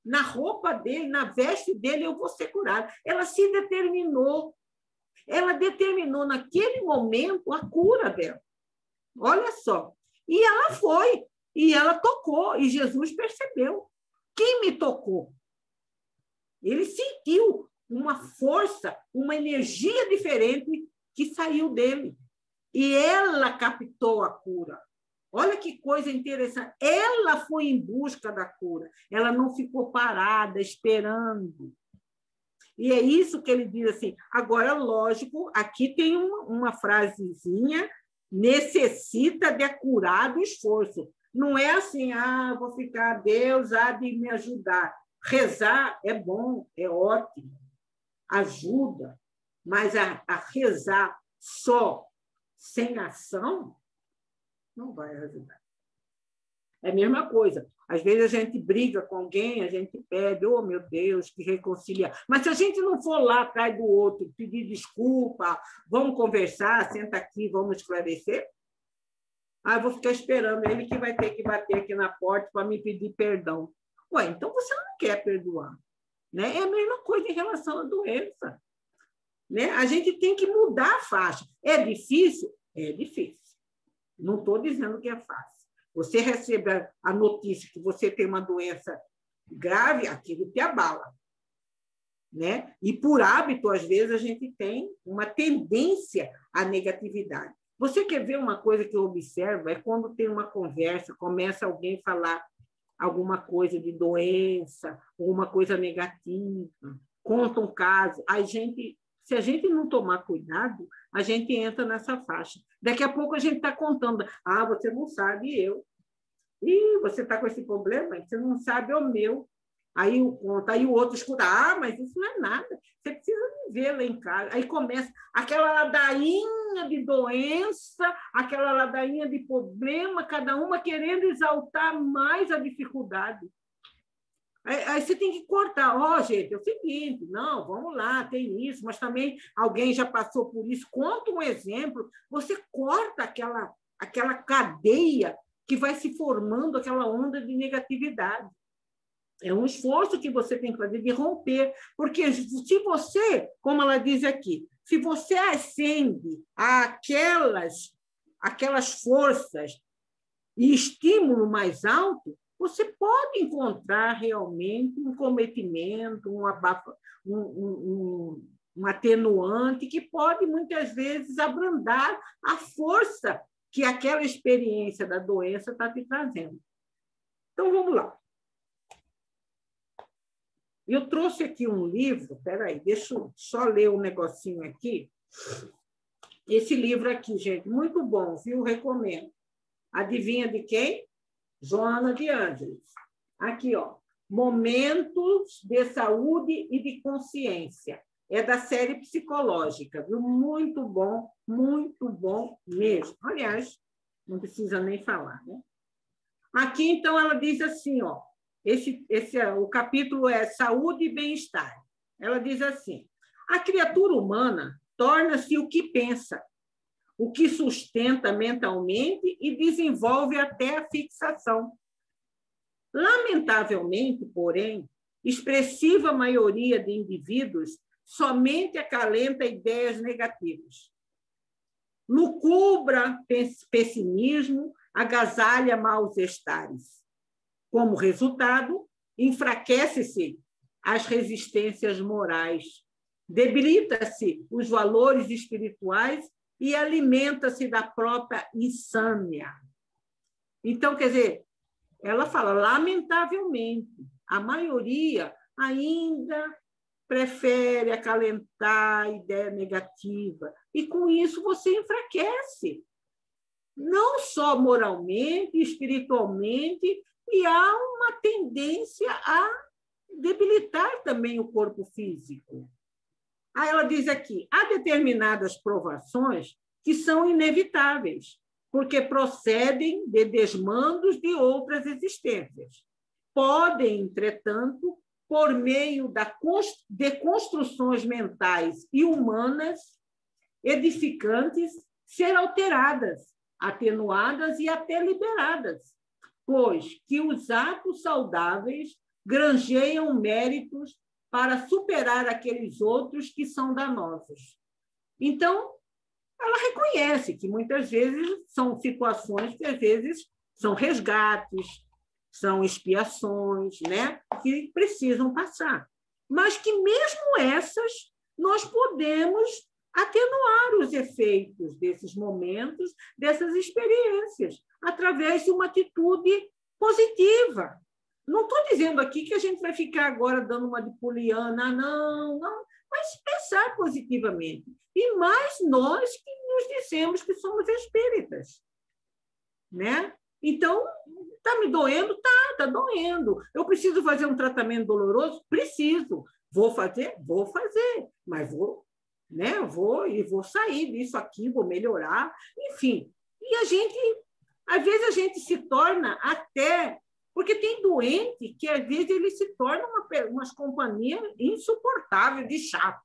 na roupa dele, na veste dele, eu vou ser curada. Ela se determinou. Ela determinou naquele momento a cura dela. Olha só. E ela foi. E ela tocou. E Jesus percebeu. Quem me tocou? Ele sentiu uma força, uma energia diferente que saiu dele. E ela captou a cura. Olha que coisa interessante. Ela foi em busca da cura. Ela não ficou parada, esperando. E é isso que ele diz assim. Agora, lógico, aqui tem uma frasezinha, necessita de acurado esforço. Não é assim, vou ficar, Deus há de me ajudar. Rezar é bom, é ótimo, ajuda, mas a rezar só, sem ação, não vai ajudar. É a mesma coisa. Às vezes a gente briga com alguém, a gente pede, oh, meu Deus, que reconciliar. Mas se a gente não for lá atrás do outro, pedir desculpa, vamos conversar, senta aqui, vamos esclarecer, eu vou ficar esperando ele que vai ter que bater aqui na porta para me pedir perdão. Ué, então você não quer perdoar. Né? É a mesma coisa em relação à doença. Né? A gente tem que mudar a faixa. É difícil? É difícil. Não estou dizendo que é fácil. Você recebe a notícia que você tem uma doença grave, aquilo te abala. Né? E, por hábito, às vezes, a gente tem uma tendência à negatividade. Você quer ver uma coisa que eu observo? É quando tem uma conversa, começa alguém a falar alguma coisa de doença, ou uma coisa negativa, conta um caso. Se a gente não tomar cuidado, a gente entra nessa faixa. Daqui a pouco a gente está contando. Você não sabe, eu. Você está com esse problema? Você não sabe, é o meu. Aí o outro escuta, mas isso não é nada. Você precisa me ver lá em casa. Aí começa aquela ladainha de doença, aquela ladainha de problema, cada uma querendo exaltar mais a dificuldade. Aí você tem que cortar. Gente, é o seguinte, não, vamos lá, tem isso, mas também alguém já passou por isso. Conta um exemplo, você corta aquela cadeia que vai se formando, aquela onda de negatividade. É um esforço que você tem que fazer de romper, porque se você, como ela diz aqui, se você acende aquelas forças e estímulo mais alto, você pode encontrar realmente um cometimento, um atenuante que pode, muitas vezes, abrandar a força que aquela experiência da doença está te trazendo. Então, vamos lá. Eu trouxe aqui um livro, espera deixa eu só ler um negocinho aqui. Esse livro aqui, gente, muito bom, viu? Recomendo. Adivinha de quem? Joana de Ângeles. Aqui, Momentos de Saúde e de Consciência. É da série psicológica, viu? Muito bom mesmo. Aliás, não precisa nem falar, né? Aqui, então, ela diz assim, o capítulo é Saúde e Bem-Estar. Ela diz assim: a criatura humana torna-se o que pensa, o que sustenta mentalmente e desenvolve até a fixação. Lamentavelmente, porém, expressiva maioria de indivíduos somente acalenta ideias negativas. Lucubra pessimismo, agasalha maus estares. Como resultado, enfraquece-se as resistências morais, debilita-se os valores espirituais e alimenta-se da própria insânia. Então, quer dizer, ela fala, lamentavelmente, a maioria ainda prefere acalentar a ideia negativa, e com isso você enfraquece, não só moralmente, espiritualmente, e há uma tendência a debilitar também o corpo físico. Aí ela diz aqui, há determinadas provações que são inevitáveis, porque procedem de desmandos de outras existências. Podem, entretanto, por meio de construções mentais e humanas edificantes, ser alteradas, atenuadas e até liberadas, pois que os atos saudáveis granjeiam méritos para superar aqueles outros que são danosos. Então, ela reconhece que muitas vezes são situações que às vezes são resgates, são expiações, né, que precisam passar. Mas que mesmo essas nós podemos atenuar os efeitos desses momentos, dessas experiências, através de uma atitude positiva. Não estou dizendo aqui que a gente vai ficar agora dando uma de poliana, não, mas pensar positivamente. E mais nós que nos dizemos que somos espíritas, né? Então, está me doendo? Tá doendo. Eu preciso fazer um tratamento doloroso? Preciso. Vou fazer? Vou fazer. Mas vou, né? Vou sair disso aqui, vou melhorar. Enfim. E às vezes a gente se torna até... Porque tem doente que, às vezes, ele se torna umas companhias insuportáveis de chato.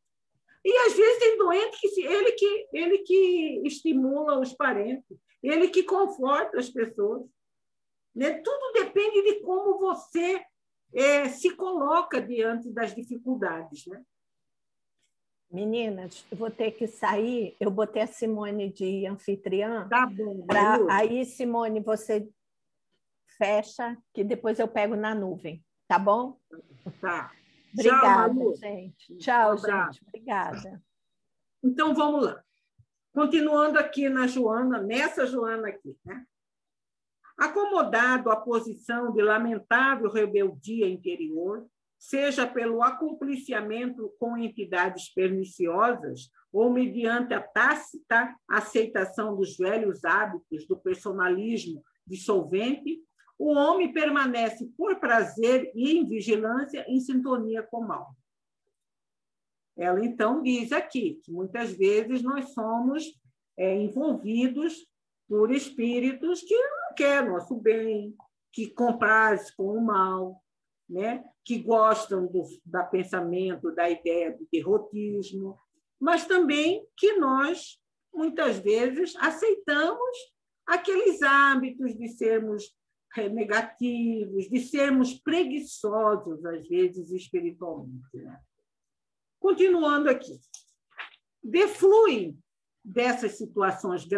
E, às vezes, tem doente que ele que estimula os parentes, ele que conforta as pessoas. Né? Tudo depende de como você se coloca diante das dificuldades. Né? Meninas, eu vou ter que sair. Eu botei a Simone de anfitriã. Tá bom. Aí, Simone, você fecha, que depois eu pego na nuvem. Tá bom? Tá. Obrigada, Tchau, gente. Tchau, gente. Obrigada. Então, vamos lá. Continuando aqui nessa Joana aqui, né? Acomodado à posição de lamentável rebeldia interior, seja pelo acompliciamento com entidades perniciosas ou mediante a tácita aceitação dos velhos hábitos do personalismo dissolvente, o homem permanece por prazer e em vigilância em sintonia com o mal. Ela, então, diz aqui que muitas vezes nós somos envolvidos por espíritos que não querem nosso bem, que comprazem com o mal, né? Que gostam do pensamento, da ideia do derrotismo, mas também que nós, muitas vezes, aceitamos aqueles hábitos de sermos negativos, de sermos preguiçosos, às vezes, espiritualmente. Né? Continuando aqui. Defluem dessas situações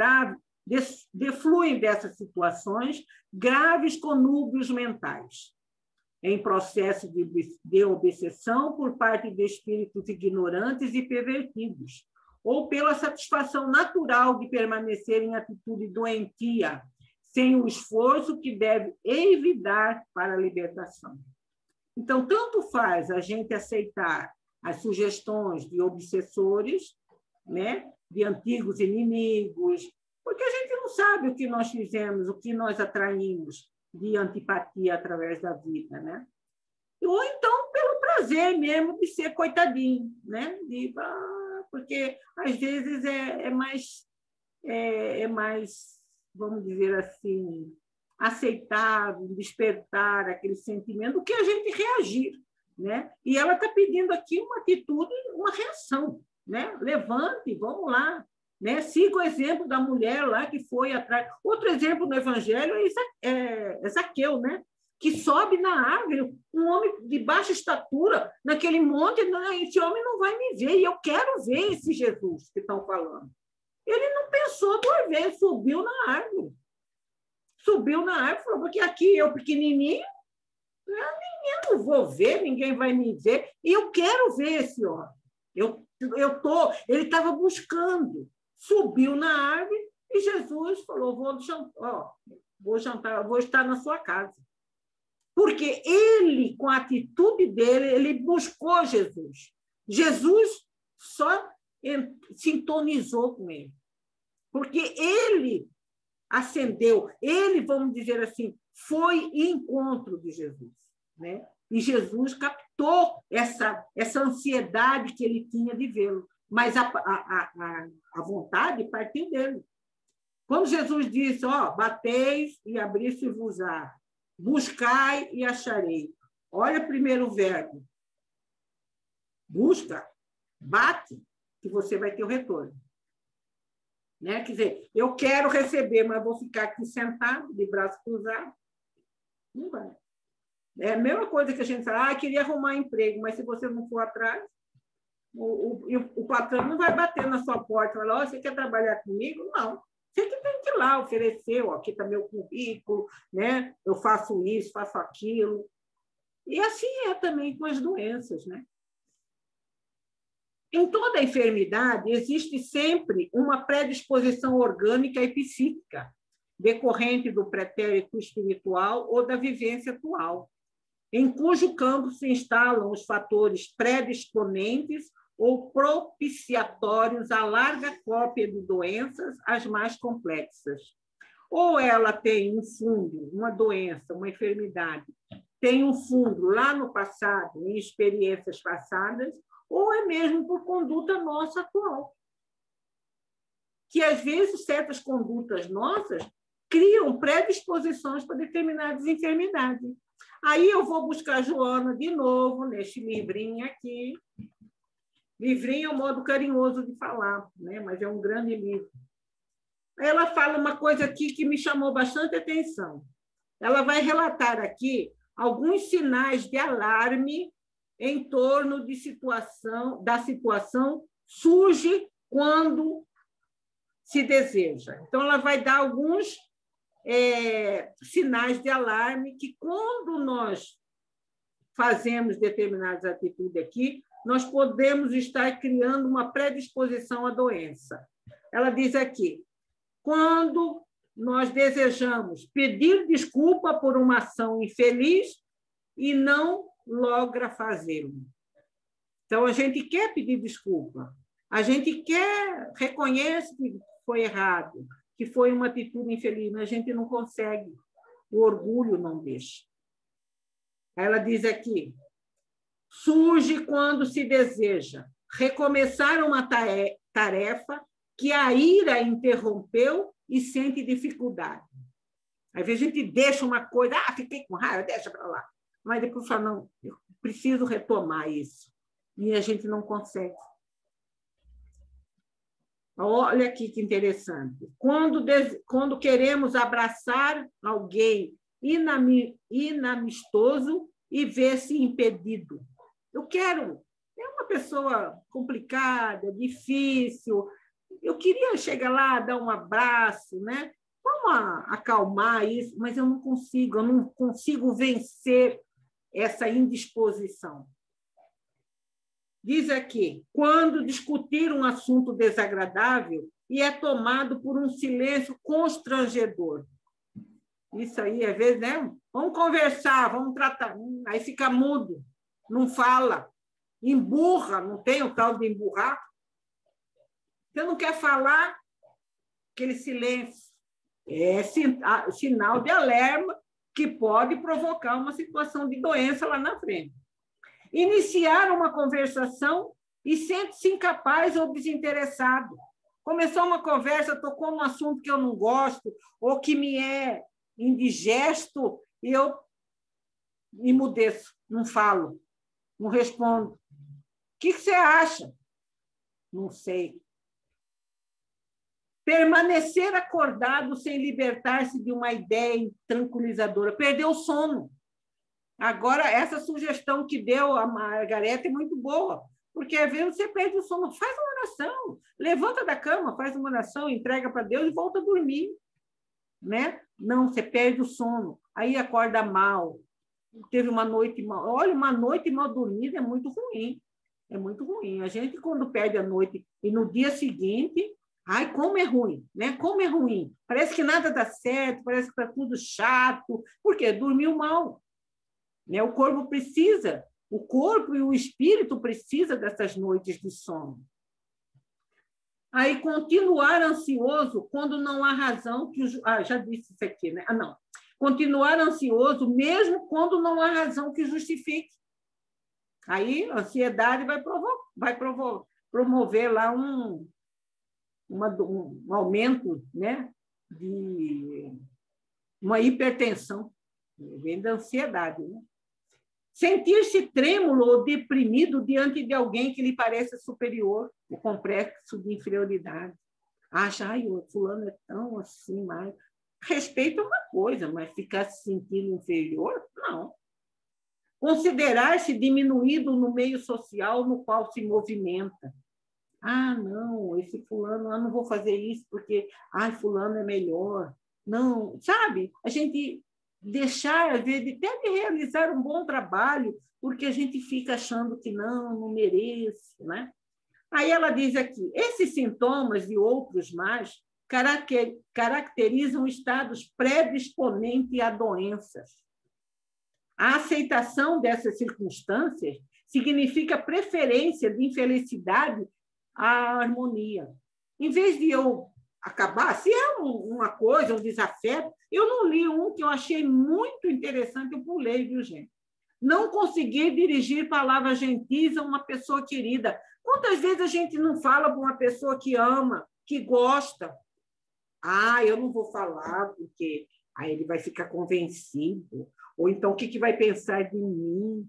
graves conúbios mentais, em processo de obsessão por parte de espíritos ignorantes e pervertidos, ou pela satisfação natural de permanecer em atitude doentia, sem o esforço que deve evitar para a libertação. Então, tanto faz a gente aceitar as sugestões de obsessores, né, de antigos inimigos, porque a gente não sabe o que nós fizemos, o que nós atraímos de antipatia através da vida, né? Ou então pelo prazer mesmo de ser coitadinho, né? Porque às vezes é mais, vamos dizer assim, aceitável, despertar aquele sentimento do que a gente reagir, né? E ela está pedindo aqui uma atitude, uma reação, né? Levante, vamos lá, né? Siga o exemplo da mulher lá que foi atrás. Outro exemplo no Evangelho é Zaqueu, né? Que sobe na árvore, um homem de baixa estatura, naquele monte, esse homem não vai me ver, e eu quero ver esse Jesus que estão falando. Ele não pensou duas vezes, subiu na árvore. Subiu na árvore, falou, porque aqui eu pequenininho, eu não vou ver, ninguém vai me ver, e eu quero ver esse homem. Ele estava buscando, subiu na árvore, e Jesus falou, vou jantar, vou estar na sua casa. Porque ele, com a atitude dele, ele buscou Jesus. Jesus só sintonizou com ele. Porque ele acendeu, ele, vamos dizer assim, foi em encontro de Jesus. Né? E Jesus captou essa ansiedade que ele tinha de vê-lo. Mas a vontade partiu dele. Quando Jesus disse, bateis e abri-se-vos-á, buscai e acharei. Olha o primeiro verbo. Busca, bate, que você vai ter o retorno. Né? Quer dizer, eu quero receber, mas vou ficar aqui sentado, de braço cruzado. Não vai. É a mesma coisa que a gente fala, queria arrumar emprego, mas se você não for atrás, o patrão não vai bater na sua porta e falar, você quer trabalhar comigo? Não. Você que tem que ir lá oferecer, aqui está meu currículo, né? Eu faço isso, faço aquilo. E assim é também com as doenças, né? Em toda enfermidade, existe sempre uma predisposição orgânica e psíquica, decorrente do pretérito espiritual ou da vivência atual, em cujo campo se instalam os fatores predisponentes ou propiciatórios à larga cópia de doenças, as mais complexas. Ou ela tem um fundo, uma doença, uma enfermidade, tem um fundo lá no passado, em experiências passadas, ou é mesmo por conduta nossa atual. Que, às vezes, certas condutas nossas criam predisposições para determinadas enfermidades. Aí eu vou buscar a Joana de novo, neste livrinho aqui. Livrinho é um modo carinhoso de falar, né? Mas é um grande livro. Ela fala uma coisa aqui que me chamou bastante atenção. Ela vai relatar aqui alguns sinais de alarme em torno da situação surge quando se deseja. Então, ela vai dar alguns sinais de alarme que, quando nós fazemos determinadas atitudes aqui, nós podemos estar criando uma predisposição à doença. Ela diz aqui, quando nós desejamos pedir desculpa por uma ação infeliz e não logra fazê-lo. Então, a gente quer pedir desculpa, a gente reconhece que foi errado, que foi uma atitude infeliz, mas a gente não consegue, o orgulho não deixa. Ela diz aqui, surge quando se deseja recomeçar uma tarefa que a ira interrompeu e sente dificuldade. Às vezes a gente deixa uma coisa, fiquei com raiva, deixa para lá. Mas depois fala, não, eu preciso retomar isso. E a gente não consegue. Olha aqui que interessante. Quando queremos abraçar alguém inamistoso e ver-se impedido. Eu quero, é uma pessoa complicada, difícil, eu queria chegar lá, dar um abraço, né? Vamos acalmar isso, mas eu não consigo vencer essa indisposição. Diz aqui, quando discutir um assunto desagradável e é tomado por um silêncio constrangedor. Isso aí, às vezes, né? Vamos conversar, vamos tratar. Aí fica mudo, não fala, emburra, não tem o tal de emburrar. Você não quer falar, aquele silêncio é sinal de alerta que pode provocar uma situação de doença lá na frente. Iniciar uma conversação e sente-se incapaz ou desinteressado. Começou uma conversa, tocou num assunto que eu não gosto ou que me é indigesto e eu emudeço, não falo, não respondo. O que você acha? Não sei. Permanecer acordado sem libertar-se de uma ideia tranquilizadora. Perdeu o sono. Agora, essa sugestão que deu a Margareta é muito boa, porque às vezes você perde o sono. Faz uma oração, levanta da cama, faz uma oração, entrega para Deus e volta a dormir. Né? Não, você perde o sono, aí acorda mal, teve uma noite mal. Olha, uma noite mal dormida é muito ruim. É muito ruim. A gente, quando perde a noite e no dia seguinte... Ai, como é ruim, né? Como é ruim. Parece que nada dá certo, parece que está tudo chato. Por quê? Dormiu mal. Né? O corpo e o espírito precisam dessas noites de sono. Aí, continuar ansioso quando não há razão que... já disse isso aqui, né? Não. Continuar ansioso mesmo quando não há razão que justifique. Aí, a ansiedade vai promover lá um aumento, né, de uma hipertensão, vem da ansiedade. Né? Sentir-se trêmulo ou deprimido diante de alguém que lhe parece superior, o complexo de inferioridade. Acha, o fulano é tão assim, mas... Respeito é uma coisa, mas ficar se sentindo inferior, não. Considerar-se diminuído no meio social no qual se movimenta. Não, esse fulano, não vou fazer isso porque, fulano é melhor. Não, sabe? A gente deixar, às vezes, até de realizar um bom trabalho, porque a gente fica achando que não mereço, né? Aí ela diz aqui, esses sintomas e outros mais caracterizam estados predisponentes a doenças. A aceitação dessas circunstâncias significa preferência de infelicidade à harmonia. Em vez de eu acabar, se é uma coisa, um desafeto, eu não li um que eu achei muito interessante, eu pulei, viu, gente? Não consegui dirigir palavras gentis a uma pessoa querida. Quantas vezes a gente não fala para uma pessoa que ama, que gosta? Ah, eu não vou falar porque aí ele vai ficar convencido. Ou então, o que vai pensar de mim? O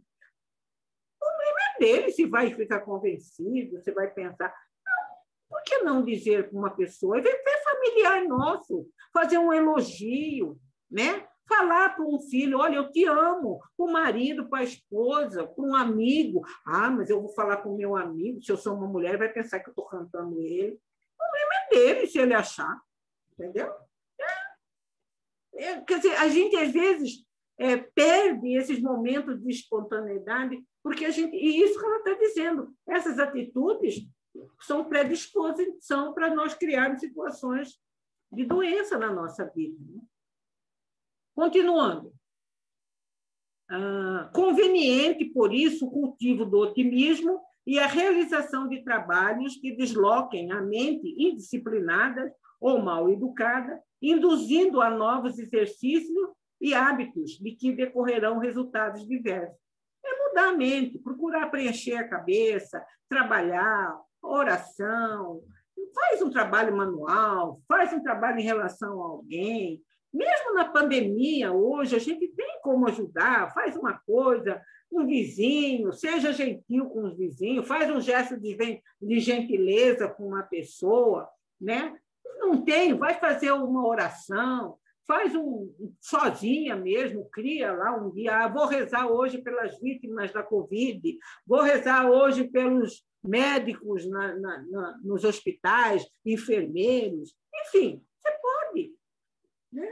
problema é dele se vai ficar convencido, se vai pensar. Não, por que não dizer para uma pessoa? É familiar nosso, fazer um elogio, né? Falar para um filho, olha, eu te amo, para o marido, para a esposa, para um amigo. Ah, mas eu vou falar com o meu amigo, se eu sou uma mulher, vai pensar que eu estou cantando ele. O problema é dele, se ele achar. Entendeu? Quer dizer, a gente, às vezes, perde esses momentos de espontaneidade, porque a gente... E isso que ela está dizendo, essas atitudes são predisposição para nós criarmos situações de doença na nossa vida. Né? Continuando. Conveniente, por isso, o cultivo do otimismo e a realização de trabalhos que desloquem a mente indisciplinada ou mal educada, induzindo a novos exercícios e hábitos de que decorrerão resultados diversos. É mudar a mente, procurar preencher a cabeça, trabalhar, oração, faz um trabalho manual, faz um trabalho em relação a alguém. Mesmo na pandemia, hoje, a gente tem como ajudar, faz uma coisa, um vizinho, seja gentil com os vizinhos, faz um gesto de gentileza com uma pessoa, né? Não tem, vai fazer uma oração, faz sozinha mesmo, cria lá um dia, vou rezar hoje pelas vítimas da Covid, vou rezar hoje pelos médicos nos hospitais, enfermeiros, enfim, você pode, né?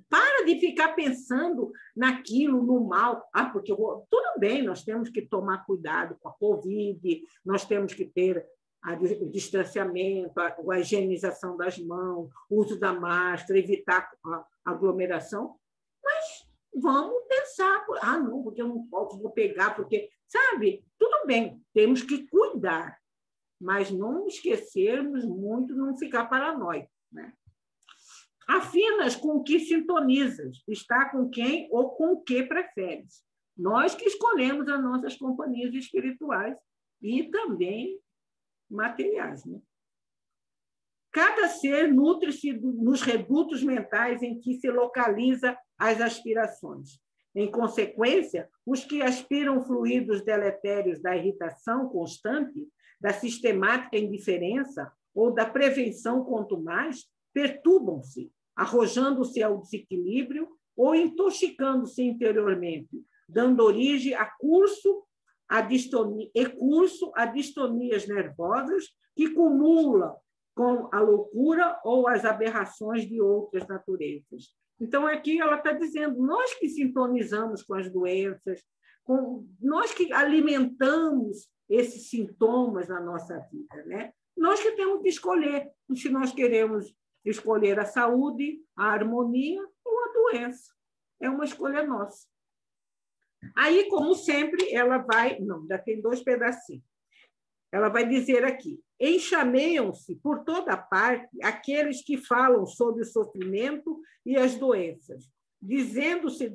Para de ficar pensando naquilo, no mal. Porque tudo bem, nós temos que tomar cuidado com a Covid, nós temos que ter o distanciamento, a higienização das mãos, o uso da máscara, evitar a aglomeração, mas vamos pensar, não, porque eu não posso, vou pegar, porque, sabe, tudo bem, temos que cuidar, mas não esquecermos muito, não ficar paranoico, né? Afinas com o que sintonizas, está com quem ou com o que preferes. Nós que escolhemos as nossas companhias espirituais e também materiais. Né? Cada ser nutre-se nos redutos mentais em que se localiza as aspirações. Em consequência, os que aspiram fluidos deletérios da irritação constante, da sistemática indiferença ou da prevenção contumaz, perturbam-se, arrojando-se ao desequilíbrio ou intoxicando-se interiormente, dando origem a curso a distonias nervosas que cumulam com a loucura ou as aberrações de outras naturezas. Então, aqui ela está dizendo, nós que sintonizamos com as doenças, nós que alimentamos esses sintomas na nossa vida, né? Nós que temos que escolher se nós queremos escolher a saúde, a harmonia ou a doença. É uma escolha nossa. Aí, como sempre, ela vai... Não, ainda tem 2 pedacinhos. Ela vai dizer aqui, enxameiam-se por toda parte aqueles que falam sobre o sofrimento e as doenças, dizendo-se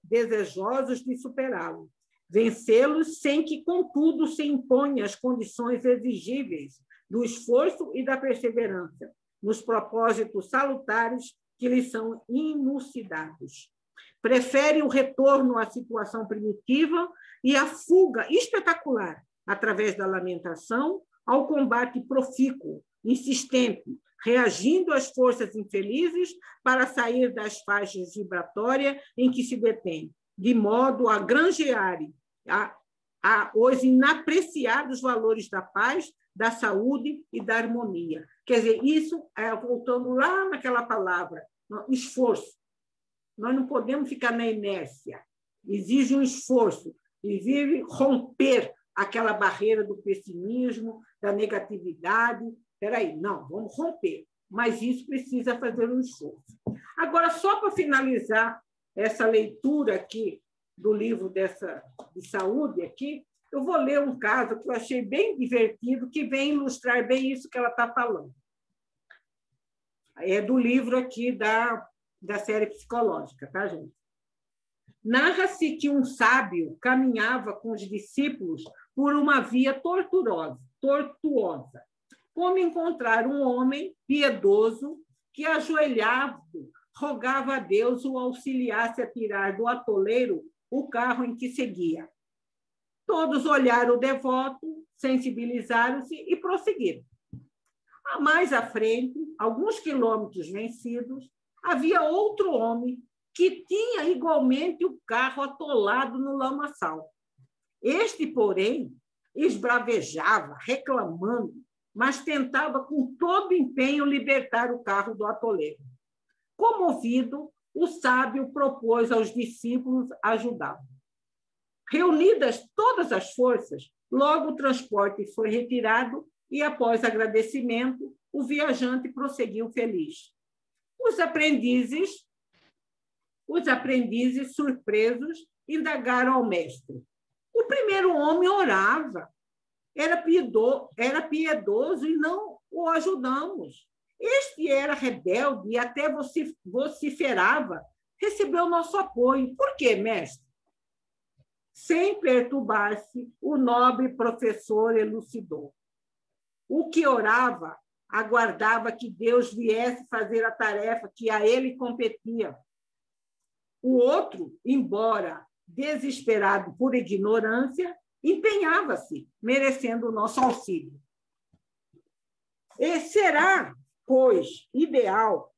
desejosos de superá-lo, vencê-los sem que, contudo, se imponham as condições exigíveis do esforço e da perseverança, nos propósitos salutares que lhes são enuncidados. Preferem o retorno à situação primitiva e a fuga espetacular, através da lamentação, ao combate profícuo, insistente, reagindo às forças infelizes para sair das faixas vibratórias em que se detém, de modo a granjearem os inapreciados valores da paz, da saúde e da harmonia. Quer dizer, isso, voltando lá naquela palavra, esforço. Nós não podemos ficar na inércia. Exige um esforço, exige romper aquela barreira do pessimismo, da negatividade. Espera aí, não, vamos romper. Mas isso precisa fazer um esforço. Agora, só para finalizar essa leitura aqui do livro de saúde aqui, eu vou ler um caso que eu achei bem divertido, que vem ilustrar bem isso que ela está falando. É do livro aqui da série psicológica, tá, gente? Narra-se que um sábio caminhava com os discípulos por uma via tortuosa, como encontrar um homem piedoso que, ajoelhado, rogava a Deus o auxiliasse a tirar do atoleiro o carro em que seguia. Todos olharam o devoto, sensibilizaram-se e prosseguiram. Mais à frente, alguns quilômetros vencidos, havia outro homem que tinha igualmente o carro atolado no lamaçal. Este, porém, esbravejava, reclamando, mas tentava com todo empenho libertar o carro do atoleiro. Comovido, o sábio propôs aos discípulos ajudá-lo. Reunidas todas as forças, logo o transporte foi retirado e, após agradecimento, o viajante prosseguiu feliz. Os aprendizes, surpresos, indagaram ao mestre. O primeiro homem orava, era piedoso e não o ajudamos. Este era rebelde e até vociferava, recebeu nosso apoio. Por quê, mestre? Sem perturbar-se, o nobre professor elucidou. O que orava, aguardava que Deus viesse fazer a tarefa que a ele competia. O outro, embora desesperado por ignorância, empenhava-se, merecendo o nosso auxílio. E será, pois, ideal.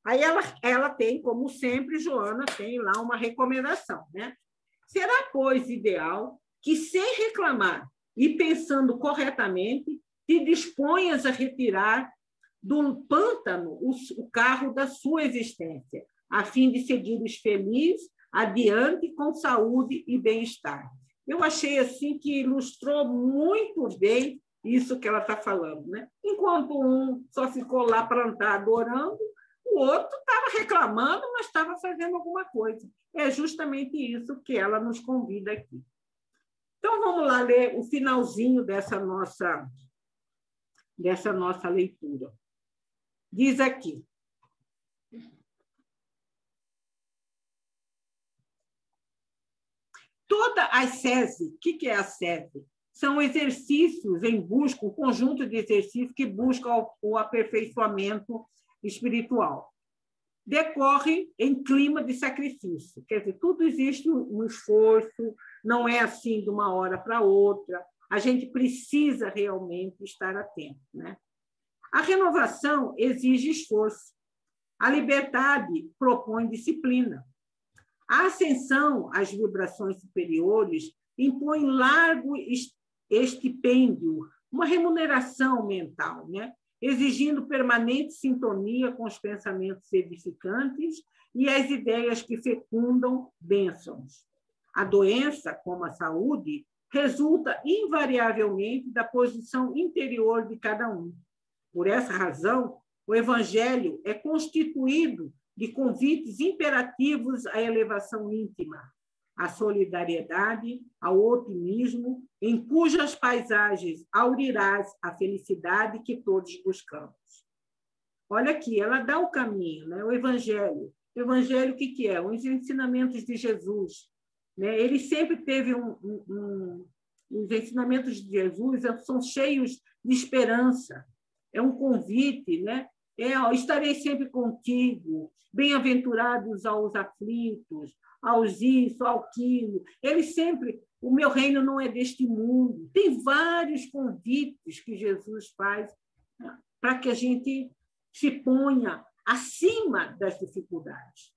Aí ela tem, como sempre, Joana tem lá uma recomendação, né? Será, pois, ideal que, sem reclamar e pensando corretamente, te disponhas a retirar do pântano o carro da sua existência, a fim de seguires feliz, adiante, com saúde e bem-estar. Eu achei assim que ilustrou muito bem isso que ela está falando, né? Enquanto um só ficou lá plantado orando, o outro estava reclamando, mas estava fazendo alguma coisa. É justamente isso que ela nos convida aqui. Então, vamos lá ler o finalzinho dessa nossa leitura. Diz aqui. Toda a SESI, o que é a SESI? São exercícios em busca, um conjunto de exercícios que buscam o aperfeiçoamento espiritual. Decorre em clima de sacrifício, quer dizer, tudo existe um esforço, não é assim de uma hora para outra, a gente precisa realmente estar atento, né? A renovação exige esforço, a liberdade propõe disciplina, a ascensão às vibrações superiores impõe largo estipêndio, uma remuneração mental, né? Exigindo permanente sintonia com os pensamentos edificantes e as ideias que fecundam bênçãos. A doença, como a saúde, resulta invariavelmente da posição interior de cada um. Por essa razão, o Evangelho é constituído de convites imperativos à elevação íntima, à solidariedade, ao otimismo, em cujas paisagens aurirás a felicidade que todos buscamos. Olha aqui, ela dá o caminho, né? O Evangelho. O Evangelho, o que é? Os ensinamentos de Jesus. Né? Ele sempre teve os ensinamentos de Jesus são cheios de esperança. É um convite, né? Estarei sempre contigo, bem-aventurados aos aflitos, aos isso, ao aquilo. Ele sempre, o meu reino não é deste mundo. Tem vários convites que Jesus faz para que a gente se ponha acima das dificuldades.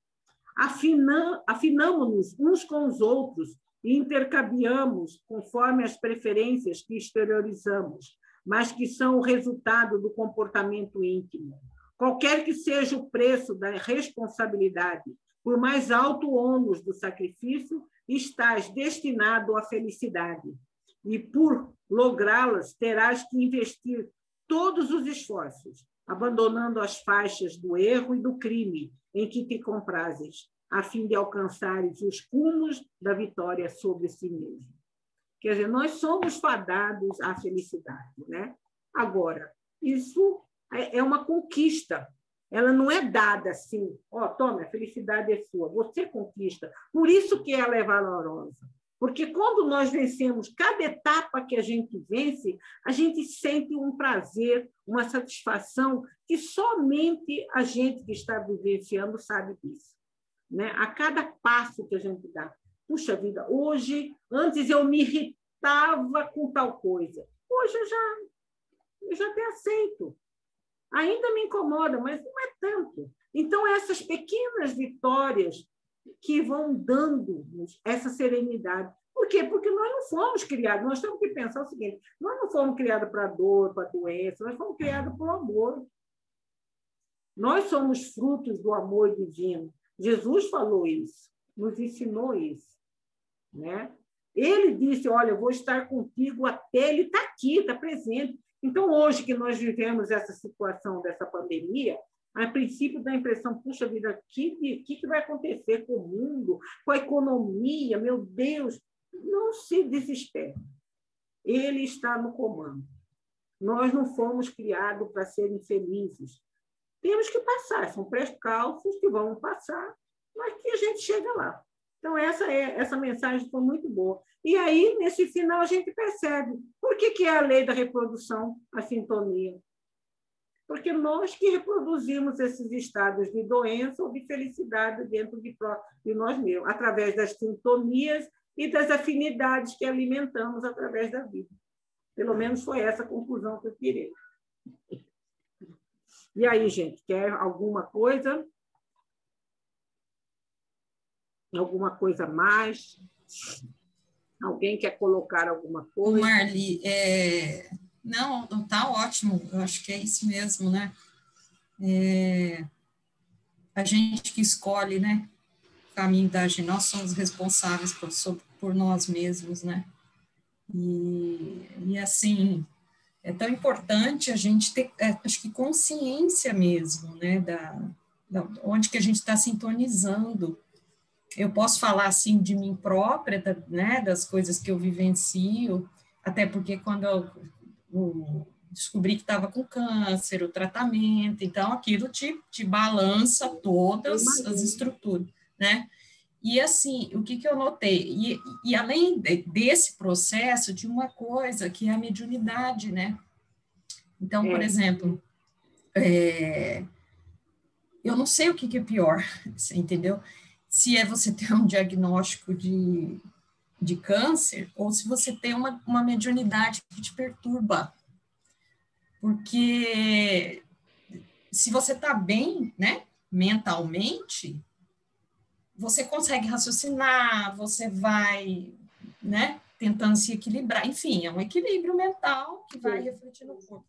Afinamos-nos uns com os outros e intercambiamos conforme as preferências que exteriorizamos, mas que são o resultado do comportamento íntimo. Qualquer que seja o preço da responsabilidade, por mais alto o ônus do sacrifício, estás destinado à felicidade. e por lográ-las terás que investir todos os esforços, abandonando as faixas do erro e do crime em que te comprases, a fim de alcançares os cumos da vitória sobre si mesmo. Quer dizer, nós somos fadados à felicidade, né? Agora, isso é uma conquista. Ela não é dada assim, toma, a felicidade é sua, você conquista. Por isso que ela é valorosa. Porque quando nós vencemos cada etapa que a gente vence, a gente sente um prazer, uma satisfação que somente a gente que está vivenciando sabe disso, né? A cada passo que a gente dá. Puxa vida, hoje, antes eu me irritava com tal coisa. Hoje eu já até aceito. Ainda me incomoda, mas não é tanto. Então, essas pequenas vitórias que vão dando-nos essa serenidade. Por quê? Porque nós não fomos criados, nós temos que pensar o seguinte, nós não fomos criados para a dor, para a doença, nós fomos criados para o amor. Nós somos frutos do amor divino. Jesus falou isso, nos ensinou isso, né? Ele disse, olha, eu vou estar contigo até, ele está aqui, está presente. Então, hoje que nós vivemos essa situação dessa pandemia, a princípio dá a impressão, puxa vida, o que vai acontecer com o mundo, com a economia, meu Deus? Não se desespere. Ele está no comando. Nós não fomos criados para serem felizes. Temos que passar, são percalços que vão passar, mas que a gente chega lá. Então, essa mensagem foi muito boa. E aí, nesse final, a gente percebe por que é a lei da reprodução, a sintonia. Porque nós que reproduzimos esses estados de doença ou de felicidade dentro de nós mesmos, através das sintonias e das afinidades que alimentamos através da vida. Pelo menos foi essa a conclusão que eu tirei. E aí, gente, quer alguma coisa? Alguma coisa a mais? Alguém quer colocar alguma coisa? Marli, não, está ótimo, eu acho que é isso mesmo, né? A gente que escolhe, né, o caminho da gente, nós somos responsáveis por nós mesmos, né? E assim, é tão importante a gente ter, acho que consciência mesmo, né, da onde que a gente está sintonizando. Eu posso falar, assim, de mim própria, né, das coisas que eu vivencio, até porque quando eu descobri que estava com câncer, o tratamento, então aquilo te balança todas as estruturas, né? E, assim, o que eu notei? E além desse processo, de uma coisa que é a mediunidade, né? Então, por exemplo, eu não sei o que é pior, você entendeu? Se é você ter um diagnóstico de câncer ou se você tem uma mediunidade que te perturba. Porque se você está bem, né, mentalmente, você consegue raciocinar, você vai, né, tentando se equilibrar. Enfim, é um equilíbrio mental que vai refletir no corpo.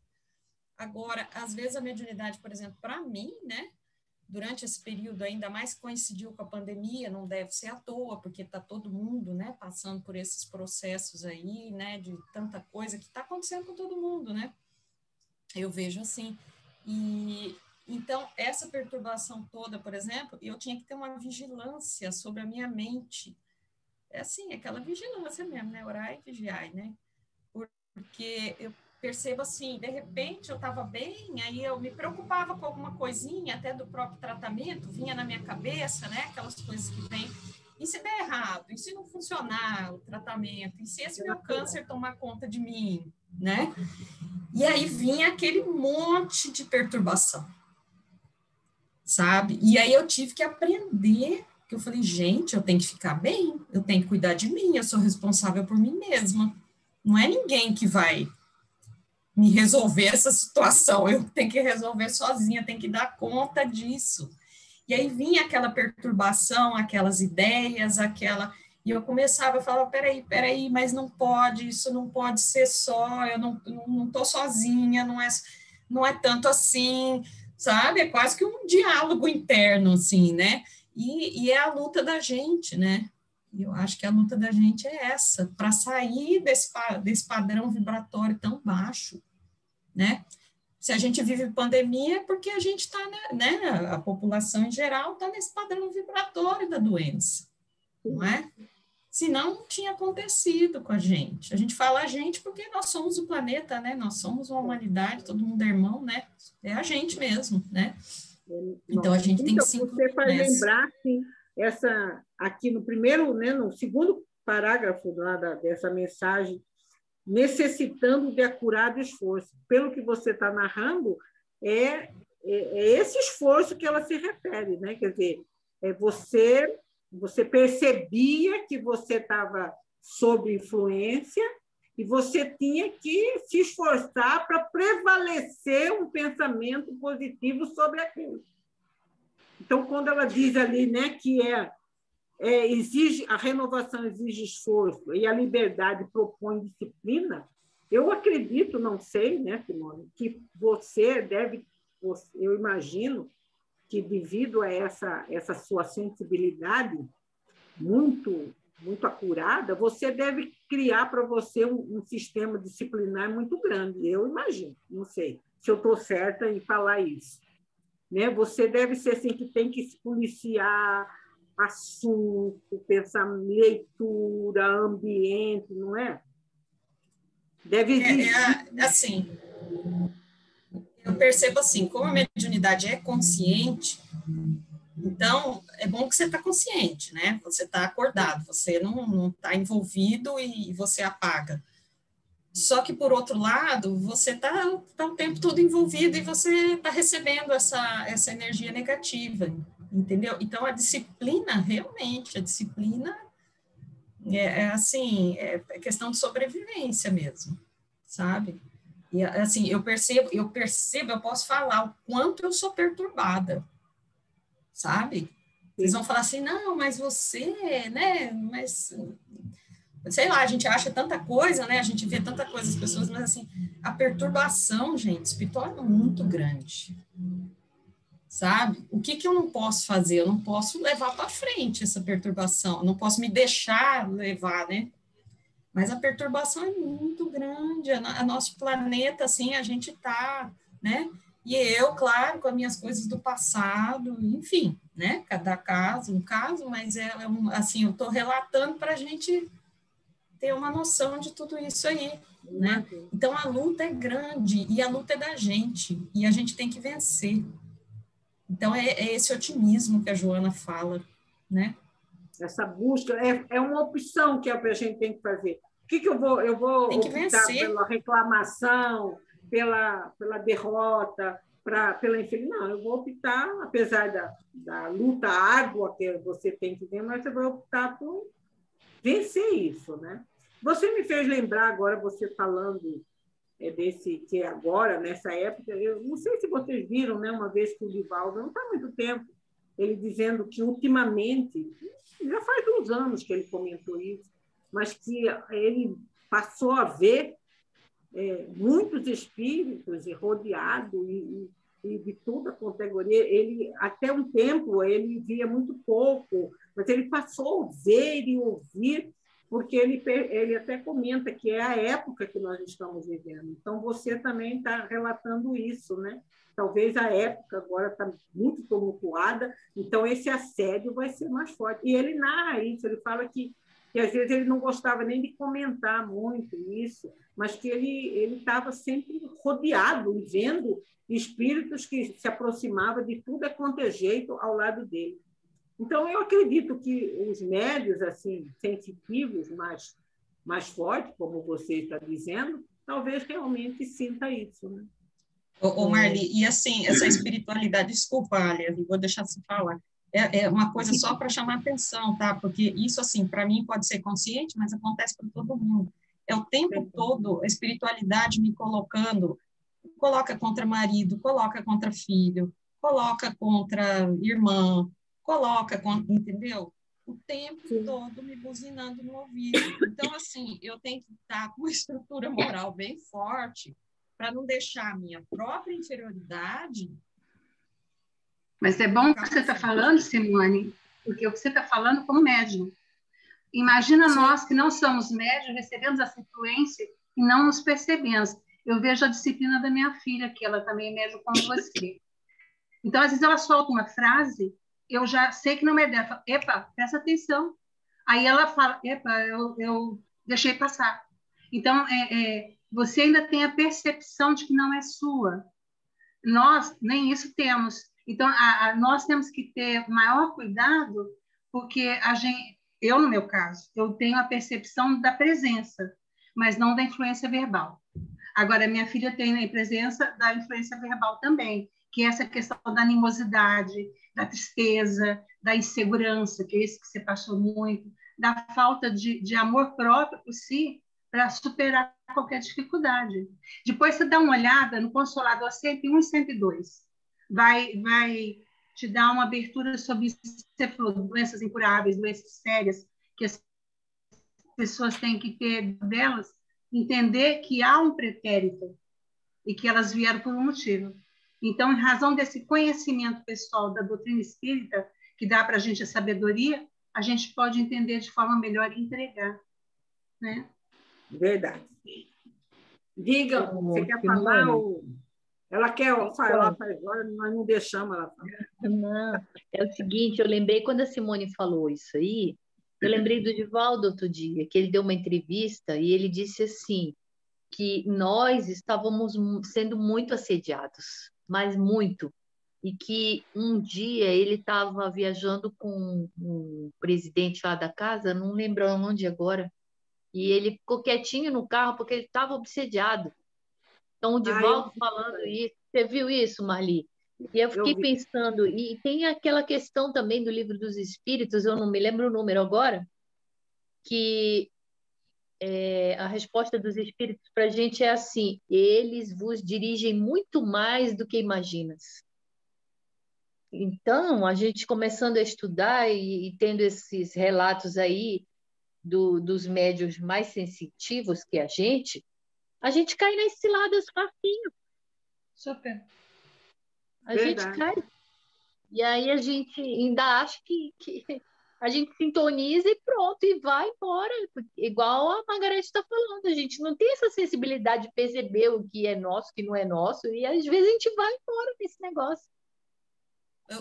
Agora, às vezes a mediunidade, por exemplo, para mim, né, durante esse período, ainda mais coincidiu com a pandemia, não deve ser à toa, porque está todo mundo, né, passando por esses processos aí, né, de tanta coisa que está acontecendo com todo mundo, né? Eu vejo assim. E então, essa perturbação toda, por exemplo, eu tinha que ter uma vigilância sobre a minha mente. É assim, aquela vigilância mesmo, né? Orar e vigiar, né? Porque eu percebo assim, de repente eu estava bem, aí eu me preocupava com alguma coisinha, até do próprio tratamento, vinha na minha cabeça, né, aquelas coisas que vêm, e se der errado, e se não funcionar o tratamento, e se esse meu câncer tomar conta de mim, né, e aí vinha aquele monte de perturbação, sabe, e aí eu tive que aprender, que eu falei, gente, eu tenho que ficar bem, eu tenho que cuidar de mim, eu sou responsável por mim mesma, não é ninguém que vai me resolver essa situação, eu tenho que resolver sozinha, tenho que dar conta disso. E aí vinha aquela perturbação, aquelas ideias, e eu começava a falar, peraí, mas não pode, isso não pode ser só, eu não tô sozinha, não é tanto assim, sabe? É quase que um diálogo interno, assim, né? E é a luta da gente, né? E eu acho que a luta da gente é essa, para sair desse padrão vibratório tão baixo, né? Se a gente vive pandemia, é porque a gente está, né? A população em geral está nesse padrão vibratório da doença, não é? Senão não tinha acontecido com a gente. A gente fala a gente porque nós somos o planeta, né? Nós somos uma humanidade, todo mundo é irmão, né? É a gente mesmo, né? Então a gente tem que se incluir você faz lembrar, sim, aqui no primeiro, né, no segundo parágrafo dessa mensagem, necessitando de acurado esforço. Pelo que você está narrando, é esse esforço que ela se refere, né? Quer dizer, você percebia que você estava sob influência e você tinha que se esforçar para prevalecer um pensamento positivo sobre aquilo. Então, quando ela diz ali, né, que a renovação exige esforço e a liberdade propõe disciplina, eu acredito, não sei, né, Simone, que eu imagino que, devido a essa sua sensibilidade muito, muito acurada, você deve criar para você um sistema disciplinar muito grande. Eu imagino, não sei se eu estou certa em falar isso. Né? Você deve ser assim, que tem que se policiar assunto, pensar leitura, ambiente, não é? Deve existir. Assim, eu percebo assim, como a mediunidade é consciente, então é bom que você está consciente, né? Você está acordado, você não está envolvido e você apaga. Só que, por outro lado, você está o tempo todo envolvido e você está recebendo essa energia negativa, entendeu? Então, a disciplina assim, é questão de sobrevivência mesmo, sabe? E, assim, eu percebo, eu posso falar o quanto eu sou perturbada, sabe? Vocês vão falar assim, não, mas você, né, mas... Sei lá, a gente acha tanta coisa, né? A gente vê tanta coisa das pessoas, mas assim, a perturbação, gente, espiritual é muito grande. Sabe? O que eu não posso fazer? Eu não posso levar para frente essa perturbação, eu não posso me deixar levar, né? Mas a perturbação é muito grande. A nosso planeta, assim, a gente tá, né? E eu, claro, com as minhas coisas do passado, enfim, né? Cada caso, um caso, mas assim, eu estou relatando para a gente ter uma noção de tudo isso aí, né? Então, a luta é grande e a luta é da gente, e a gente tem que vencer. Então, é esse otimismo que a Joana fala, né? Essa busca é uma opção que a gente tem que fazer. O que eu vou tem que optar vencer. Pela reclamação, pela derrota, pela infelicidade? Não, eu vou optar, apesar da luta árdua que você tem que ver, mas você vai optar por vencer isso, né? Você me fez lembrar agora, você falando desse que agora, nessa época, eu não sei se vocês viram, né, uma vez que o Divaldo, não faz muito tempo, ele dizendo que ultimamente, já faz uns anos que ele comentou isso, mas que ele passou a ver muitos espíritos rodeado e de toda a categoria. Ele, até um tempo, ele via muito pouco, mas ele passou a ver e ouvir, porque ele até comenta que é a época que nós estamos vivendo. Então, você também está relatando isso, né? Talvez a época agora está muito tumultuada, então esse assédio vai ser mais forte. E ele narra isso, ele fala que às vezes ele não gostava nem de comentar muito isso, mas que ele estava sempre rodeado e vendo espíritos que se aproximavam de tudo quanto é jeito ao lado dele. Então, eu acredito que os médios assim, sensitivos, mais fortes, como você está dizendo, talvez realmente sinta isso, né? Ô Marli, e assim, essa espiritualidade, desculpa, Alia, vou deixar você falar, é uma coisa só para chamar atenção, tá? Porque isso, assim, para mim pode ser consciente, mas acontece para todo mundo. É o tempo todo a espiritualidade me colocando, coloca contra marido, coloca contra filho, coloca contra irmã, coloca contra, entendeu? O tempo todo me buzinando no ouvido. Então, assim, eu tenho que estar com uma estrutura moral bem forte para não deixar a minha própria inferioridade. Mas é bom que você está falando, Simone, porque o que você está falando como médium. Imagina nós que não somos médios, recebemos essa influência e não nos percebemos. Eu vejo a disciplina da minha filha, que ela também é médium como você. Então, às vezes, ela solta uma frase, eu já sei que não é dela. Falo, epa, presta atenção. Aí ela fala, epa, eu deixei passar. Então, você ainda tem a percepção de que não é sua. Nós nem isso temos. Então, nós temos que ter maior cuidado, porque eu, no meu caso, eu tenho a percepção da presença, mas não da influência verbal. Agora, minha filha tem a presença da influência verbal também, que é essa questão da animosidade, da tristeza, da insegurança, que é isso que você passou muito, da falta de amor próprio por si, para superar qualquer dificuldade. Depois você dá uma olhada no Consolador 101 e 102. Vai te dar uma abertura sobre isso que você falou, doenças incuráveis, doenças sérias, que as pessoas têm que ter delas, entender que há um pretérito e que elas vieram por um motivo. Então, em razão desse conhecimento pessoal da doutrina espírita, que dá para a gente a sabedoria, a gente pode entender de forma melhor e entregar. Né? Verdade. Diga, você quer falar? Ou... Ela quer falar agora, nós não deixamos ela falar. Não, é o seguinte, eu lembrei quando a Simone falou isso aí, eu lembrei do Divaldo outro dia, que ele deu uma entrevista e ele disse assim, que nós estávamos sendo muito assediados, mas muito, e que um dia ele estava viajando com o presidente lá da casa, não lembro onde agora, e ele ficou quietinho no carro porque ele estava obsediado. Então, o Divaldo falando isso, você viu isso, Marli? E eu fiquei pensando, e tem aquela questão também do Livro dos Espíritos, eu não me lembro o número agora, que a resposta dos Espíritos para a gente é assim, eles vos dirigem muito mais do que imaginas. Então, a gente começando a estudar e tendo esses relatos aí dos médiuns mais sensitivos que a gente cai nas ciladas facinho. Super. A gente cai. E aí a gente ainda acha que a gente sintoniza e pronto, e vai embora. Igual a Margareth está falando, a gente não tem essa sensibilidade de perceber o que é nosso, o que não é nosso, e às vezes a gente vai embora nesse negócio.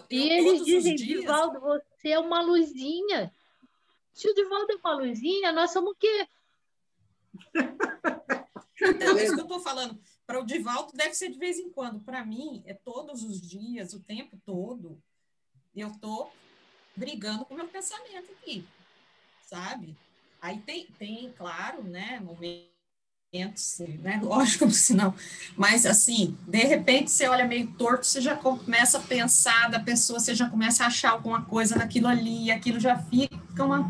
E eles dizem, Divaldo, você é uma luzinha. Se o Divaldo é uma luzinha, nós somos o quê? Então, isso que eu estou falando. Para o Divaldo deve ser de vez em quando. Para mim, é todos os dias, o tempo todo. Eu estou brigando com o meu pensamento aqui, sabe? Aí tem claro, né, momentos, né, lógico, senão, mas assim, de repente você olha meio torto, você já começa a pensar da pessoa, você já começa a achar alguma coisa naquilo ali, e aquilo já fica uma...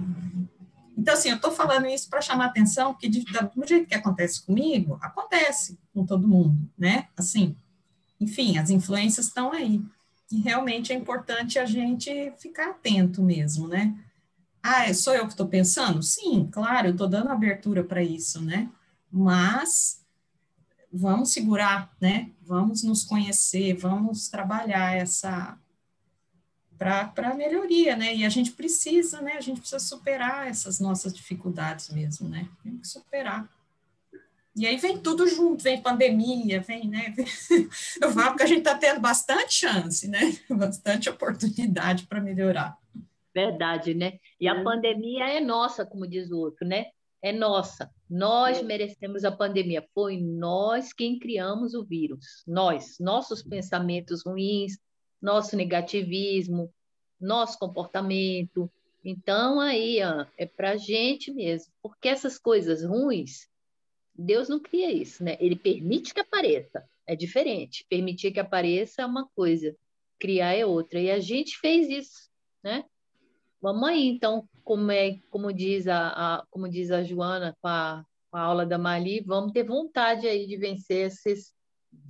Então, assim, eu estou falando isso para chamar a atenção, que do jeito que acontece comigo, acontece com todo mundo, né? Assim, enfim, as influências estão aí. E realmente é importante a gente ficar atento mesmo, né? Sou eu que estou pensando? Sim, claro, eu estou dando abertura para isso, né? Mas vamos segurar, né? Vamos nos conhecer, vamos trabalhar para melhoria, né? E a gente precisa, né? A gente precisa superar essas nossas dificuldades mesmo, né? Tem que superar. E aí vem tudo junto, vem pandemia, vem, né? Eu falo que a gente está tendo bastante chance, né? Bastante oportunidade para melhorar. Verdade, né? E a pandemia é nossa, como diz o outro, né? É nossa. Nós merecemos a pandemia. Foi nós quem criamos o vírus. Nós, nossos pensamentos ruins, nosso negativismo, nosso comportamento. Então, aí, é para a gente mesmo. Porque essas coisas ruins, Deus não cria isso, né? Ele permite que apareça. É diferente. Permitir que apareça é uma coisa, criar é outra. E a gente fez isso, né? Vamos aí, então, como diz a Joana com a aula da Marli, vamos ter vontade aí de vencer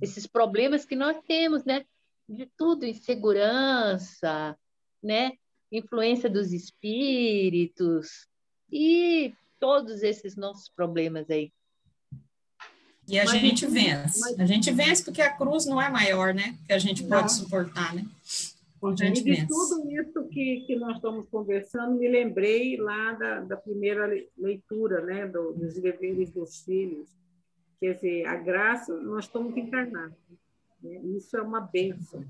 esses problemas que nós temos, né? De tudo, insegurança, né? Influência dos espíritos e todos esses nossos problemas aí. E a gente vence porque a cruz não é maior, né? Que a gente pode suportar, né? por E de gentileza. tudo isso que nós estamos conversando, me lembrei lá da primeira leitura, né, dos deveres dos filhos. Quer dizer, a graça, nós estamos encarnados, né? Isso é uma bênção.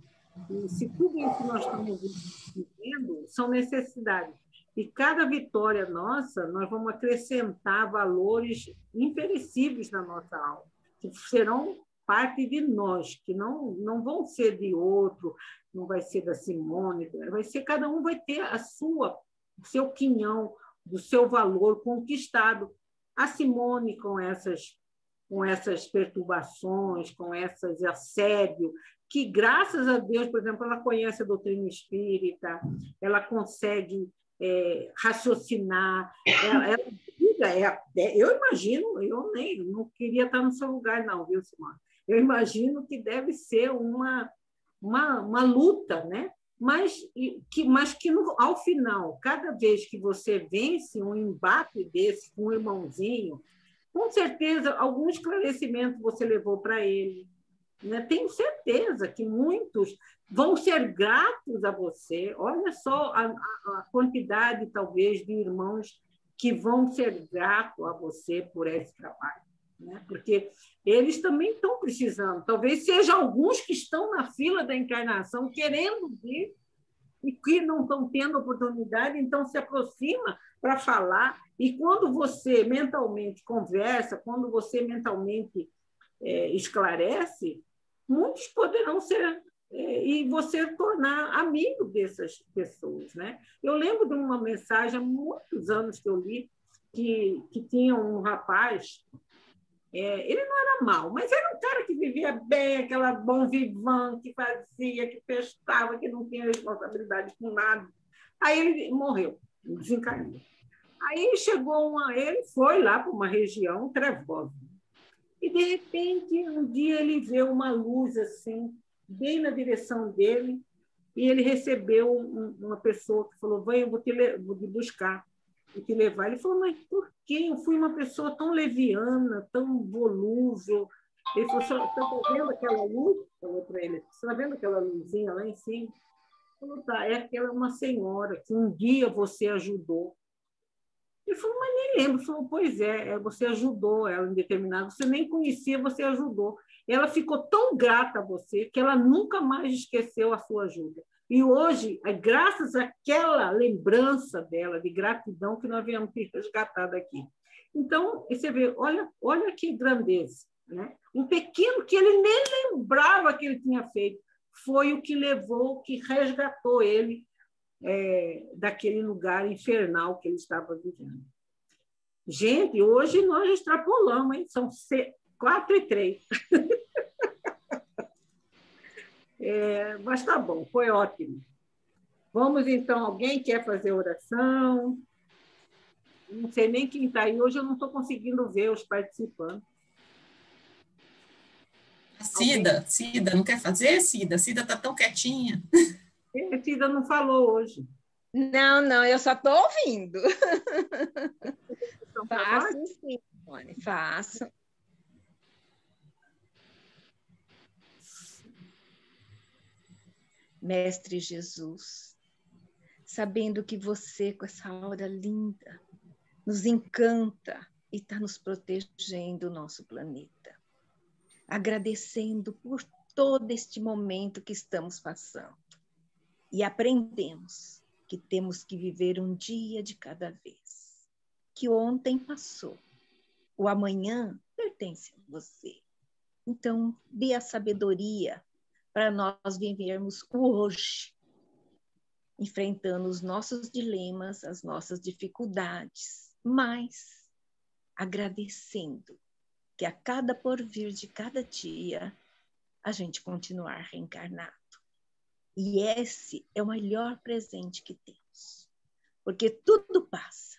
E se tudo isso que nós estamos vivendo são necessidades, e cada vitória nossa, nós vamos acrescentar valores imperecíveis na nossa alma, que serão parte de nós, que não vão ser de outro, não vai ser da Simone, vai ser, cada um vai ter o seu quinhão, do seu valor conquistado. A Simone, com essas perturbações, com esses assédios, que, graças a Deus, por exemplo, ela conhece a doutrina espírita, ela consegue raciocinar, eu imagino, eu não queria estar no seu lugar, não, viu, Simone? Eu imagino que deve ser uma luta, né? Mas que ao final, cada vez que você vence um embate desse com um irmãozinho, com certeza algum esclarecimento você levou para ele, né? Tenho certeza que muitos vão ser gratos a você. Olha só a quantidade, talvez, de irmãos que vão ser gratos a você por esse trabalho, né? Porque eles também estão precisando. Talvez sejam alguns que estão na fila da encarnação querendo vir e que não estão tendo oportunidade, então se aproxima para falar. E quando você mentalmente conversa, quando você mentalmente esclarece, muitos poderão ser e você tornar amigo dessas pessoas, né? Eu lembro de uma mensagem há muitos anos que eu li que tinha um rapaz. Ele não era mau, mas era um cara que vivia bem, aquela bom vivant, que fazia, que festava, que não tinha responsabilidade com nada. Aí ele morreu, desencarnou. Aí ele foi lá para uma região trevosa. E, de repente, um dia ele vê uma luz assim, bem na direção dele, e ele recebeu uma pessoa que falou: "Vai, eu vou te buscar e te levar". Ele falou: "Mas por quê? Eu fui uma pessoa tão leviana, tão volúvel". Ele falou: "Está vendo aquela luz?" Falou para ele: "Você está vendo aquela luzinha lá em cima?" Ele falou: "Tá, aquela é uma senhora que um dia você ajudou". Ele falou: "Mas nem lembro". Ele falou: "Pois você ajudou ela em determinado, você nem conhecia, você ajudou. Ela ficou tão grata a você que ela nunca mais esqueceu a sua ajuda. E hoje, é graças àquela lembrança dela, de gratidão, que nós viemos ter resgatado aqui". Então, você vê, olha que grandeza, né? Um pequeno que ele nem lembrava que ele tinha feito, foi o que levou, que resgatou ele daquele lugar infernal que ele estava vivendo. Gente, hoje nós extrapolamos, hein? São 4h03. Mas tá bom, foi ótimo. Vamos, então, alguém quer fazer oração? Não sei nem quem está aí. Hoje eu não estou conseguindo ver os participantes. Cida, não quer fazer, Cida? Cida está tão quietinha. A Cida não falou hoje. Não, eu só estou ouvindo. Então, Faço sim, Simone, faço. Mestre Jesus, sabendo que você, com essa aura linda, nos encanta e está nos protegendo o nosso planeta. Agradecendo por todo este momento que estamos passando. E aprendemos que temos que viver um dia de cada vez. Que ontem passou, o amanhã pertence a você. Então, dê a sabedoria para nós vivermos o hoje, enfrentando os nossos dilemas, as nossas dificuldades, mas agradecendo que a cada porvir de cada dia a gente continuar reencarnado. E esse é o melhor presente que temos, porque tudo passa,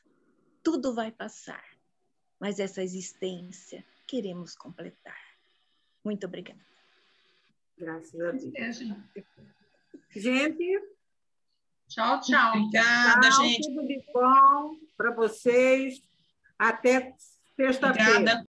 tudo vai passar, mas essa existência queremos completar. Muito obrigada. Graças a Deus. Gente, tchau. Obrigada, tchau, gente. tudo de bom para vocês. Até sexta-feira. Obrigada.